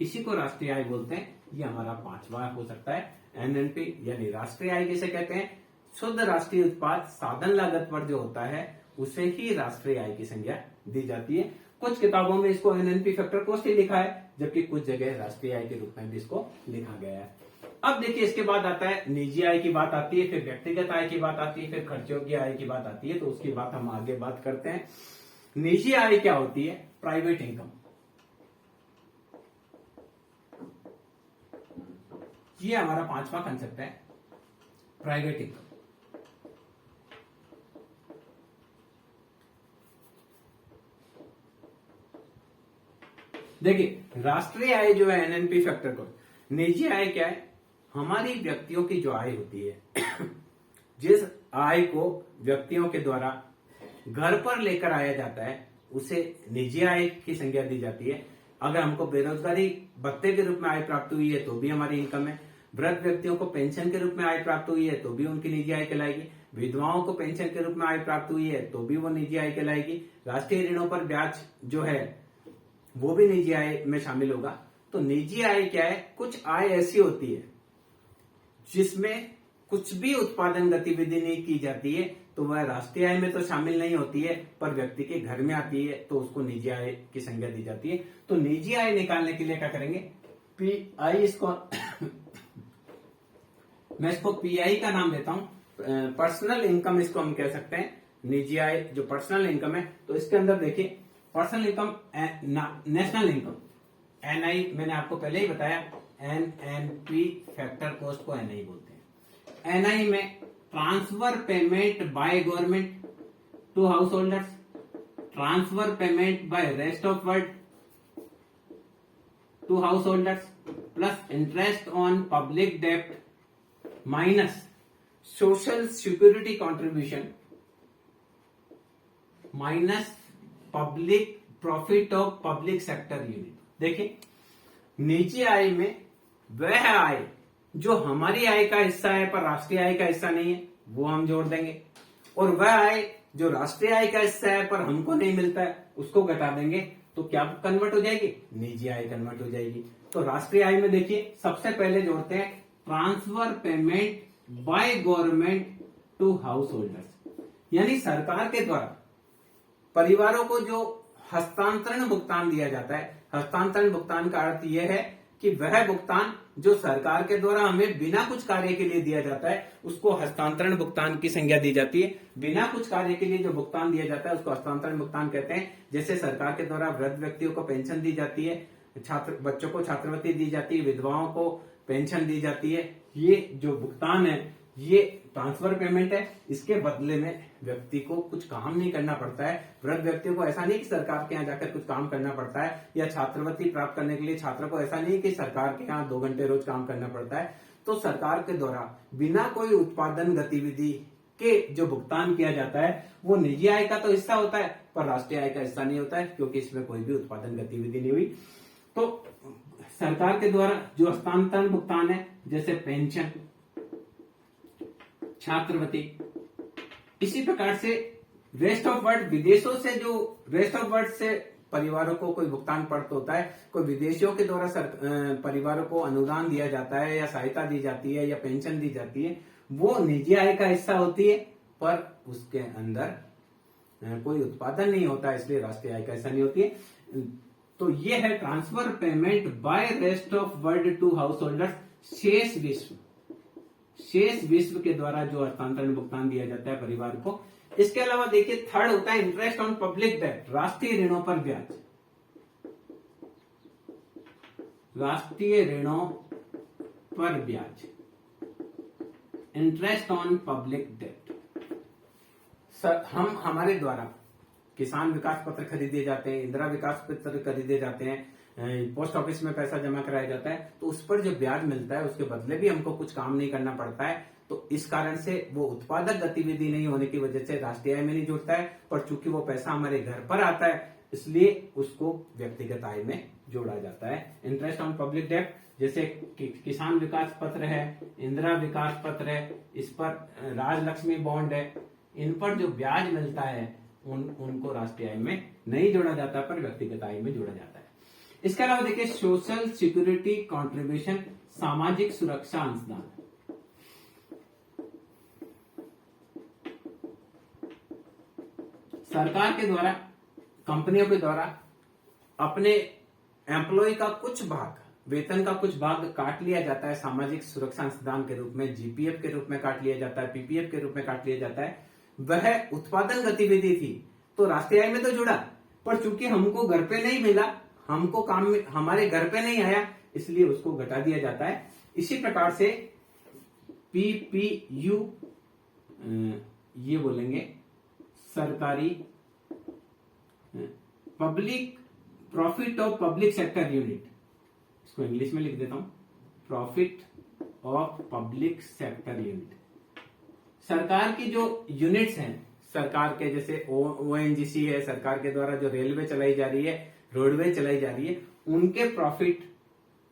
इसी को राष्ट्रीय आय बोलते हैं। ये हमारा पांचवा हो सकता है NNP, यानी राष्ट्रीय आय किसे कहते हैं, शुद्ध राष्ट्रीय उत्पाद साधन लागत पर जो होता है उसे ही राष्ट्रीय आय की संज्ञा दी जाती है। कुछ किताबों में इसको NNP फैक्टर कोस्ट ही लिखा है, जबकि कुछ जगह राष्ट्रीय आय के रूप में भी इसको लिखा गया है। अब देखिए इसके बाद आता है निजी आय की बात आती है, फिर व्यक्तिगत आय की बात आती है, फिर खर्चयोग्य आय की बात आती है। तो उसकी बात हम आगे बात करते हैं। निजी आय क्या होती है, प्राइवेट इनकम। ये हमारा पांचवा कंसेप्ट है, प्राइवेट इनकम। देखिए राष्ट्रीय आय जो है NNP फैक्टर कोस्ट, निजी आय क्या है, हमारी व्यक्तियों की जो आय होती है जिस आय को व्यक्तियों के द्वारा घर पर लेकर आया जाता है उसे निजी आय की संज्ञा दी जाती है। अगर हमको बेरोजगारी भत्ते के रूप में आय प्राप्त हुई है तो भी हमारी इनकम है, वृद्ध व्यक्तियों को पेंशन के रूप में आय प्राप्त हुई है तो भी उनकी निजी आय कहलाएगी, विधवाओं को पेंशन के रूप में आय प्राप्त हुई है तो भी वो निजी आय कहलाएगी, राष्ट्रीय ऋणों पर ब्याज जो है वो भी निजी आय में शामिल होगा। तो निजी आय क्या है, कुछ आय ऐसी होती है जिसमें कुछ भी उत्पादन गतिविधि नहीं की जाती है तो वह राष्ट्रीय आय में तो शामिल नहीं होती है, पर व्यक्ति के घर में आती है तो उसको निजी आय की संज्ञा दी जाती है। तो निजी आय निकालने के लिए क्या करेंगे, पीआई, इसको मैं इसको पीआई का नाम देता हूं, पर्सनल इनकम इसको हम कह सकते हैं। निजी आय जो पर्सनल इनकम है, तो इसके अंदर देखिए personal income, national income NI, मैंने आपको पहले ही बताया एनएनपी फैक्टर कॉस्ट को एनआई बोलते हैं। एनआई में transfer payment by government to house holders, transfer payment by rest of world to house holders, plus interest on public डेब्ट minus social security contribution minus public profit of public sector unit. देखिए निजी आय में वह आय जो हमारी आय का हिस्सा है पर राष्ट्रीय आय का हिस्सा नहीं है, वो हम जोड़ देंगे, और वह आय जो राष्ट्रीय आय का हिस्सा है पर हमको नहीं मिलता है उसको घटा देंगे, तो क्या कन्वर्ट हो जाएगी, निजी आय कन्वर्ट हो जाएगी। तो राष्ट्रीय आय में देखिए सबसे पहले जोड़ते हैं transfer payment by government to house holders, यानी सरकार के द्वारा परिवारों को जो हस्तांतरण भुगतान दिया जाता है। हस्तांतरण भुगतान का अर्थ यह है कि वह भुगतान जो सरकार के द्वारा हमें बिना कुछ कार्य के लिए दिया जाता है उसको हस्तांतरण भुगतान की संज्ञा दी जाती है। बिना कुछ कार्य के लिए जो भुगतान दिया जाता है उसको हस्तांतरण भुगतान कहते हैं। जैसे सरकार के द्वारा वृद्ध व्यक्तियों को पेंशन दी जाती है, बच्चों को छात्रवृत्ति दी जाती है, विधवाओं को पेंशन दी जाती है, ये जो भुगतान है ये ट्रांसफर पेमेंट है। इसके बदले में व्यक्ति को कुछ काम नहीं करना पड़ता है। वृद्ध व्यक्तियों को ऐसा नहीं कि सरकार के यहाँ जाकर कुछ काम करना पड़ता है, या छात्रवृत्ति प्राप्त करने के लिए छात्र को ऐसा नहीं कि सरकार के यहाँ 2 घंटे रोज काम करना पड़ता है। तो सरकार के द्वारा बिना कोई उत्पादन गतिविधि के जो भुगतान किया जाता है वो निजी आय का तो हिस्सा होता है पर राष्ट्रीय आय का हिस्सा नहीं होता है, क्योंकि इसमें कोई भी उत्पादन गतिविधि नहीं हुई। तो सरकार के द्वारा जो हस्तांतरण भुगतान है, जैसे पेंशन, छात्रवृत्ति, इसी प्रकार से रेस्ट ऑफ वर्ल्ड, विदेशों से जो रेस्ट ऑफ वर्ल्ड से परिवारों को कोई भुगतान प्राप्त होता है, कोई विदेशियों के द्वारा परिवारों को अनुदान दिया जाता है या सहायता दी जाती है या पेंशन दी जाती है, वो निजी आय का हिस्सा होती है पर उसके अंदर कोई उत्पादन नहीं होता है, इसलिए राष्ट्रीय आय का हिस्सा नहीं होती है। तो ये है transfer payment by rest of world to house holders, शेष विश्व के द्वारा जो हस्तांतरण भुगतान दिया जाता है परिवार को। इसके अलावा देखिए थर्ड होता है इंटरेस्ट ऑन पब्लिक डेब्ट, राष्ट्रीय ऋणों पर ब्याज। राष्ट्रीय ऋणों पर ब्याज, इंटरेस्ट ऑन पब्लिक डेब्ट। हम हमारे द्वारा किसान विकास पत्र खरीदे जाते हैं, इंदिरा विकास पत्र खरीदे जाते हैं, पोस्ट ऑफिस में पैसा जमा कराया जाता है, तो उस पर जो ब्याज मिलता है उसके बदले भी हमको कुछ काम नहीं करना पड़ता है। तो इस कारण से वो उत्पादक गतिविधि नहीं होने की वजह से राष्ट्रीय आय में नहीं जुड़ता है, पर चूंकि वो पैसा हमारे घर पर आता है इसलिए उसको व्यक्तिगत आय में जोड़ा जाता है। इंटरेस्ट ऑन पब्लिक डेब्ट, जैसे किसान विकास पत्र है, इंदिरा विकास पत्र है, इस पर राजलक्ष्मी बॉन्ड है, इन पर जो ब्याज मिलता है उनको राष्ट्रीय आय में नहीं जोड़ा जाता पर व्यक्तिगत आय में जोड़ा जाता है। इसके अलावा देखिए सोशल सिक्योरिटी कंट्रीब्यूशन, सामाजिक सुरक्षा अंशदान। सरकार के द्वारा, कंपनियों के द्वारा अपने एम्प्लॉय का कुछ भाग, वेतन का कुछ भाग काट लिया जाता है सामाजिक सुरक्षा अंशदान के रूप में, जीपीएफ के रूप में काट लिया जाता है, पीपीएफ के रूप में काट लिया जाता है। वह उत्पादन गतिविधि थी तो राष्ट्रीय आय में तो जुड़ा, पर चूंकि हमको घर पे नहीं मिला, हमको काम में हमारे घर पे नहीं आया, इसलिए उसको घटा दिया जाता है। इसी प्रकार से पीपीयू, ये बोलेंगे सरकारी public profit of public sector unit, इसको इंग्लिश में लिख देता हूं, profit of public sector unit. सरकार की जो यूनिट्स हैं सरकार के, जैसे ओएनजीसी है, सरकार के द्वारा जो रेलवे चलाई जा रही है, रोडवे चलाई जा रही है, उनके प्रॉफिट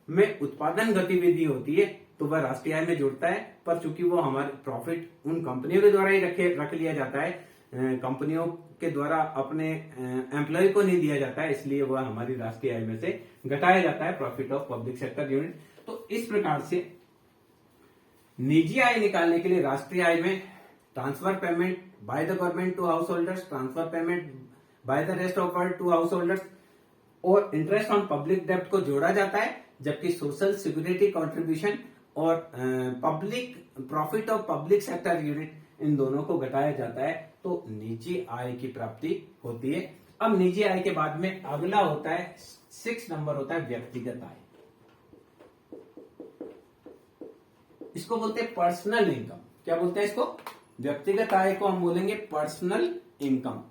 में उत्पादन गतिविधि होती है तो वह राष्ट्रीय आय में जुड़ता है, पर चूंकि वो हमारे प्रॉफिट उन कंपनियों के द्वारा ही रख लिया जाता है, कंपनियों के द्वारा अपने एम्प्लॉय को नहीं दिया जाता है, इसलिए वह हमारी राष्ट्रीय आय में से घटाया जाता है, profit of public sector unit. तो इस प्रकार से निजी आय निकालने के लिए राष्ट्रीय आय में transfer payment by the government to house holders, transfer payment by the rest of world to house holders और इंटरेस्ट ऑन पब्लिक डेब्ट को जोड़ा जाता है, जबकि सोशल सिक्योरिटी कंट्रीब्यूशन और public profit of public sector unit इन दोनों को घटाया जाता है, तो निजी आय की प्राप्ति होती है। अब निजी आय के बाद में अगला होता है 6 नंबर होता है व्यक्तिगत आय। इसको बोलते हैं पर्सनल इनकम। क्या बोलते हैं इसको? व्यक्तिगत आय को हम बोलेंगे पर्सनल इनकम।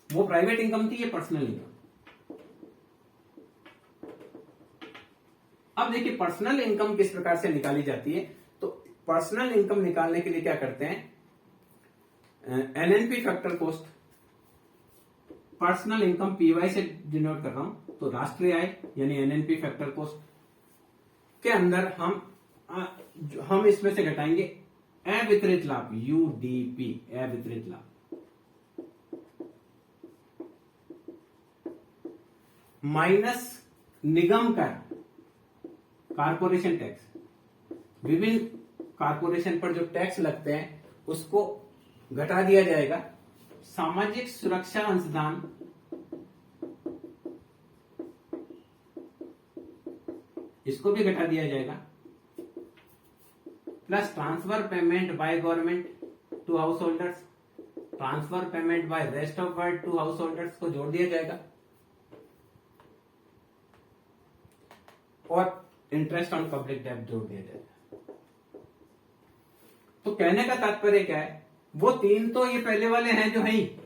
वो प्राइवेट इनकम थी, ये पर्सनल इनकम। अब देखिए पर्सनल इनकम किस प्रकार से निकाली जाती है। तो पर्सनल इनकम निकालने के लिए क्या करते हैं, NNP factor cost, personal income PY से डिनोट कर रहा हूं, तो राष्ट्रीय आय यानी एनएनपी फैक्टर कॉस्ट के अंदर हम इसमें से घटाएंगे अवितरित लाभ, यूडीपी, अवितरित लाभ, माइनस निगम कर, कारपोरेशन टैक्स, विभिन्न कारपोरेशन पर जो टैक्स लगते हैं उसको घटा दिया जाएगा, सामाजिक सुरक्षा अंशदान, इसको भी घटा दिया जाएगा, plus transfer payment by government to house holders, transfer payment by rest of world to house holders को जोड़ दिया जाएगा और इंटरेस्ट ऑन पब्लिक डेब्ट जोड़ दिया जाएगा। तो कहने का तात्पर्य क्या है, वो तीन तो ये पहले वाले हैं जो हैं,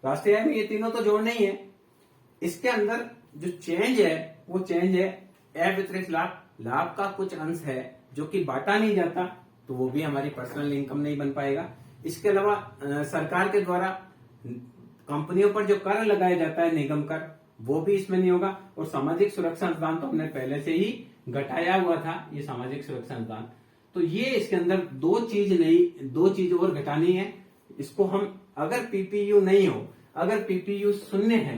राष्ट्रीय आय में ये तीनों तो जोड़ने ही है। इसके अंदर जो चेंज है वो चेंज है अवितरित लाभ, लाभ का कुछ अंश है जो कि बांटा नहीं जाता, तो वो भी हमारी पर्सनल इनकम नहीं बन पाएगा। इसके अलावा सरकार के द्वारा कंपनियों पर जो कर लगाया जाता है, निगम कर, वो भी इसमें नहीं होगा। और सामाजिक सुरक्षा अनुदान तो हमने पहले से ही घटाया हुआ था, ये सामाजिक सुरक्षा अनुदान। तो ये इसके अंदर दो चीज और घटानी है। इसको हम अगर पीपीयू नहीं हो, अगर पीपीयू शून्य है,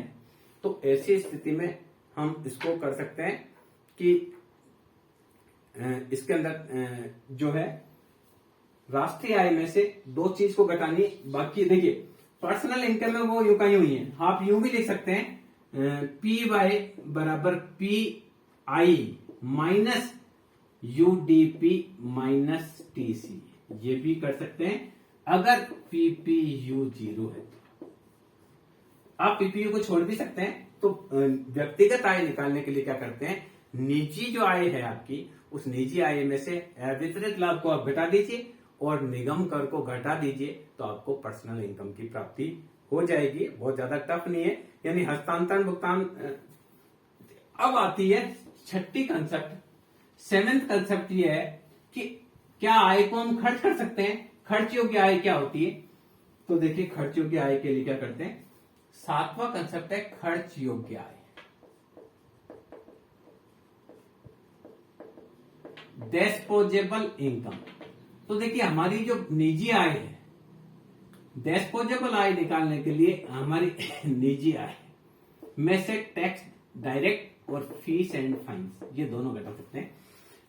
तो ऐसी स्थिति में हम इसको कर सकते हैं कि इसके अंदर जो है राष्ट्रीय आय में से दो चीज को घटानी, बाकी देखिए पर्सनल इनकम में वो यूं का यूं ही है, आप यूं भी लिख सकते हैं पी वाई बराबर P I minus UDP minus TC, ये भी कर सकते हैं अगर पीपीयू 0 है। आप पीपीयू को छोड़ भी सकते हैं। तो व्यक्तिगत आय निकालने के लिए क्या करते हैं, निजी जो आय है आपकी, उस निजी आय में से अवितरित लाभ को आप घटा दीजिए और निगम कर को घटा दीजिए, तो आपको पर्सनल इनकम की प्राप्ति हो जाएगी। बहुत ज्यादा टफ नहीं है, यानी हस्तांतरण भुगतान। अब आती है छठी कंसेप्ट, 7th कंसेप्ट ये है कि क्या आय को हम खर्च कर सकते हैं, खर्च योग्य आय क्या होती है। तो देखिए खर्च योग्य आय के लिए क्या करते हैं, 7वां कंसेप्ट है खर्च योग्य आय, डिस्पोजेबल इनकम। तो देखिए हमारी जो निजी आय है, डिस्पोजेबल आय निकालने के लिए हमारी निजी आय में से टैक्स डायरेक्ट और फीस एंड फाइन्स, ये दोनों घटा सकते हैं।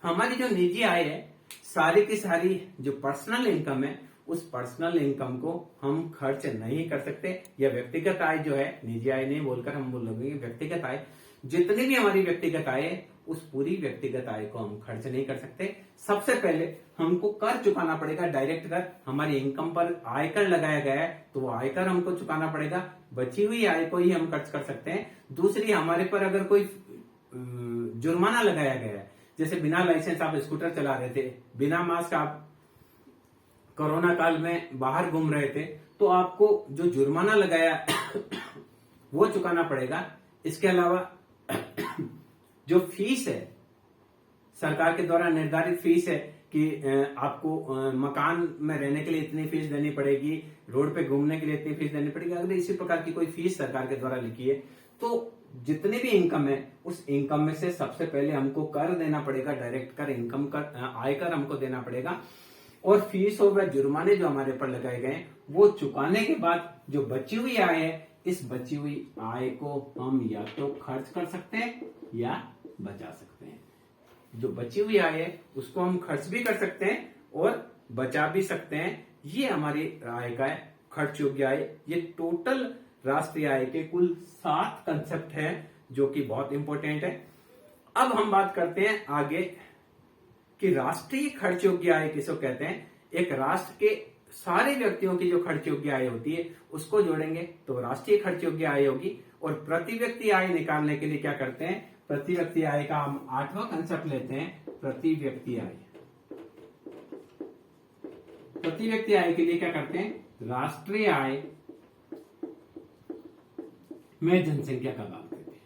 हमारी जो निजी आय है, सारी की सारी जो पर्सनल इनकम है, उस पर्सनल इनकम को हम खर्च नहीं कर सकते। या व्यक्तिगत आय जो है, निजी आय नहीं बोलकर हम बोलेंगे व्यक्तिगत आय, जितनी भी हमारी व्यक्तिगत आय है, उस पूरी व्यक्तिगत आय को हम खर्च नहीं कर सकते। सबसे पहले हमको कर चुकाना पड़ेगा, डायरेक्ट कर। हमारी इनकम पर आयकर लगाया गया है, तो वो आयकर हमको चुकाना पड़ेगा। बची हुई आय को ही हम खर्च कर सकते हैं। दूसरी, हमारे पर अगर कोई जुर्माना लगाया गया है, जैसे बिना लाइसेंस आप स्कूटर चला रहे थे, बिना मास्क आप कोरोना काल में बाहर घूम रहे थे, तो आपको जो जुर्माना लगाया वो चुकाना पड़ेगा। इसके अलावा जो फीस है, सरकार के द्वारा निर्धारित फीस है कि आपको मकान में रहने के लिए इतनी फीस देनी पड़ेगी, रोड पे घूमने के लिए इतनी फीस देनी पड़ेगी। अगर इसी प्रकार की कोई फीस सरकार के द्वारा लिखी है, तो जितनी भी इनकम है, उस इनकम में से सबसे पहले हमको कर देना पड़ेगा, डायरेक्ट कर, इनकम कर, आयकर हमको देना पड़ेगा। और फीस और वह जुर्माने जो हमारे पर लगाए गए, वो चुकाने के बाद जो बची हुई आय है, इस बची हुई आय को हम या तो खर्च कर सकते हैं या बचा सकते हैं। जो बची हुई आय है उसको हम खर्च भी कर सकते हैं और बचा भी सकते हैं। ये हमारी आय का है, खर्च योग्य आय। ये टोटल राष्ट्रीय आय के कुल 7 कंसेप्ट है जो कि बहुत इंपॉर्टेंट है। अब हम बात करते हैं आगे कि राष्ट्रीय खर्च योग्य आय किसको कहते हैं। एक राष्ट्र के सारे व्यक्तियों की जो खर्च योग्य आय होती है उसको जोड़ेंगे तो राष्ट्रीय खर्च योग्य आय होगी। और प्रति व्यक्ति आय निकालने के लिए क्या करते हैं, प्रति व्यक्ति आय का हम 8वां कंसेप्ट लेते हैं, प्रति व्यक्ति आय। प्रति व्यक्ति आय के लिए क्या करते हैं, राष्ट्रीय आय में जनसंख्या का भाग देते हैं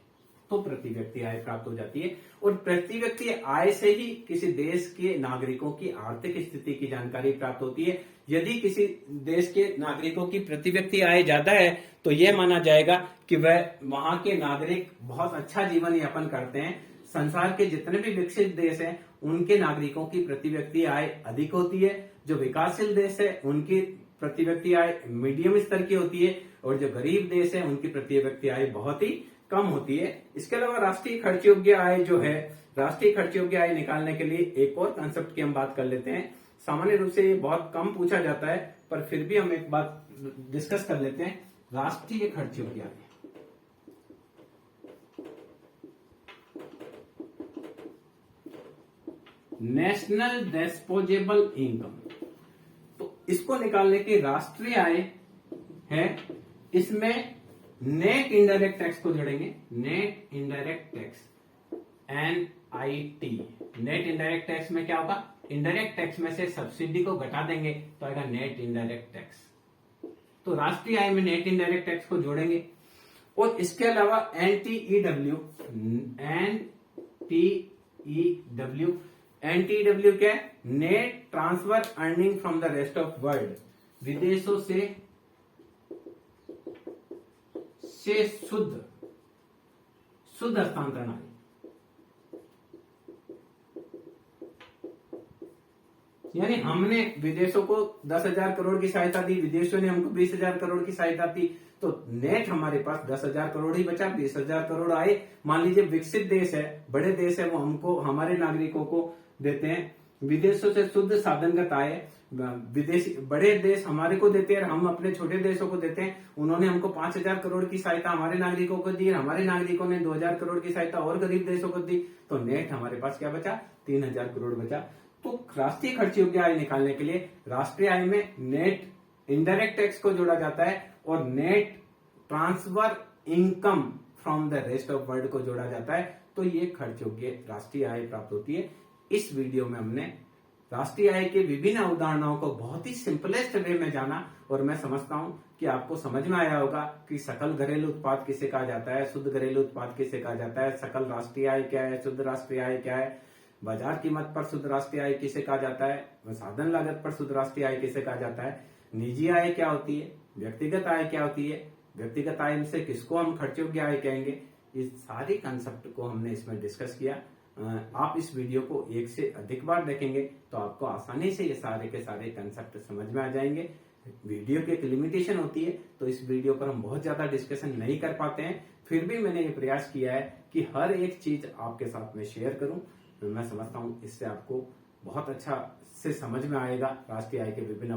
तो प्रति व्यक्ति आय प्राप्त हो जाती है। और प्रति व्यक्ति आय से ही किसी देश के नागरिकों की आर्थिक स्थिति की जानकारी प्राप्त होती है। यदि किसी देश के नागरिकों की प्रति व्यक्ति आय ज्यादा है तो यह माना जाएगा कि वह वहां के नागरिक बहुत अच्छा जीवन यापन करते हैं। संसार के जितने भी विकसित देश हैं उनके नागरिकों की प्रति व्यक्ति आय अधिक होती है। जो विकासशील देश है उनकी प्रति व्यक्ति आय मीडियम स्तर की होती है और जो गरीब देश है उनकी प्रति व्यक्ति आय बहुत ही कम होती है। इसके अलावा राष्ट्रीय खर्च योग्य आय जो है, राष्ट्रीय खर्च योग्य आय निकालने के लिए एक और कंसेप्ट की हम बात कर लेते हैं। सामान्य रूप से ये बहुत कम पूछा जाता है पर फिर भी हम एक बात डिस्कस कर लेते हैं, राष्ट्रीय खर्च योग्य आय। नेशनल डिस्पोजेबल इनकम, तो इसको निकालने की राष्ट्रीय आय है, इसमें नेट इनडायरेक्ट टैक्स को जोड़ेंगे, net indirect tax NIT। Net indirect tax में क्या होगा, इनडायरेक्ट टैक्स में से सब्सिडी को घटा देंगे तो आएगा नेट इनडायरेक्ट टैक्स। तो राष्ट्रीय आय में नेट इनडायरेक्ट टैक्स को जोड़ेंगे। और इसके अलावा NTEW क्या है, net transfer earning from the rest of world, विदेशों से शुद्ध हस्तांतरण आय। यानी हमने विदेशों को 10,000 करोड़ की सहायता दी, विदेशों ने हमको 20,000 करोड़ की सहायता दी, तो नेट हमारे पास 10,000 करोड़ ही बचा, 20,000 करोड़ आए। मान लीजिए विकसित देश है, बड़े देश है, वो हमको हमारे नागरिकों को देते हैं विदेशों से शुद्ध साधनगत आय। विदेशी बड़े देश हमारे को देते हैं, हम अपने छोटे देशों को देते हैं। उन्होंने हमको 5,000 करोड़ की सहायता हमारे नागरिकों को दी, हमारे नागरिकों ने 2,000 करोड़ की सहायता और गरीब देशों को दी, तो नेट हमारे पास क्या बचा, 3,000 करोड़ बचा। तो राष्ट्रीय खर्च योग्य आय निकालने के लिए राष्ट्रीय आय में नेट इनडायरेक्ट टैक्स को जोड़ा जाता है और net transfer income from the rest of world को जोड़ा जाता है, तो ये खर्च योग्य राष्ट्रीय आय प्राप्त होती है। इस वीडियो में हमने राष्ट्रीय आय के विभिन्न अवधारणाओं को बहुत ही सिंपलेस्ट वे में जाना और मैं समझता हूं कि आपको समझ में आया होगा कि सकल घरेलू उत्पाद किसे कहा जाता है, शुद्ध घरेलू उत्पाद किसे कहा जाता है, सकल राष्ट्रीय आय क्या है, शुद्ध राष्ट्रीय आय क्या है, बाजार कीमत पर शुद्ध राष्ट्रीय आय किसे कहा जाता है, साधन लागत पर शुद्ध राष्ट्रीय आय किसे कहा जाता है, निजी आय क्या होती है, व्यक्तिगत आय क्या होती है, व्यक्तिगत आय से किसको हम खर्च योग्य आय कहेंगे। इस सारे कंसेप्ट को हमने इसमें डिस्कस किया। आप इस वीडियो को एक से अधिक बार देखेंगे तो आपको आसानी से ये सारे के सारे कंसेप्ट समझ में आ जाएंगे। वीडियो की एक लिमिटेशन होती है तो इस वीडियो पर हम बहुत ज्यादा डिस्कशन नहीं कर पाते हैं, फिर भी मैंने ये प्रयास किया है कि हर एक चीज आपके साथ में शेयर करूं। मैं समझता हूं इससे आपको बहुत अच्छा से समझ में आएगा राष्ट्रीय आय के विभिन्न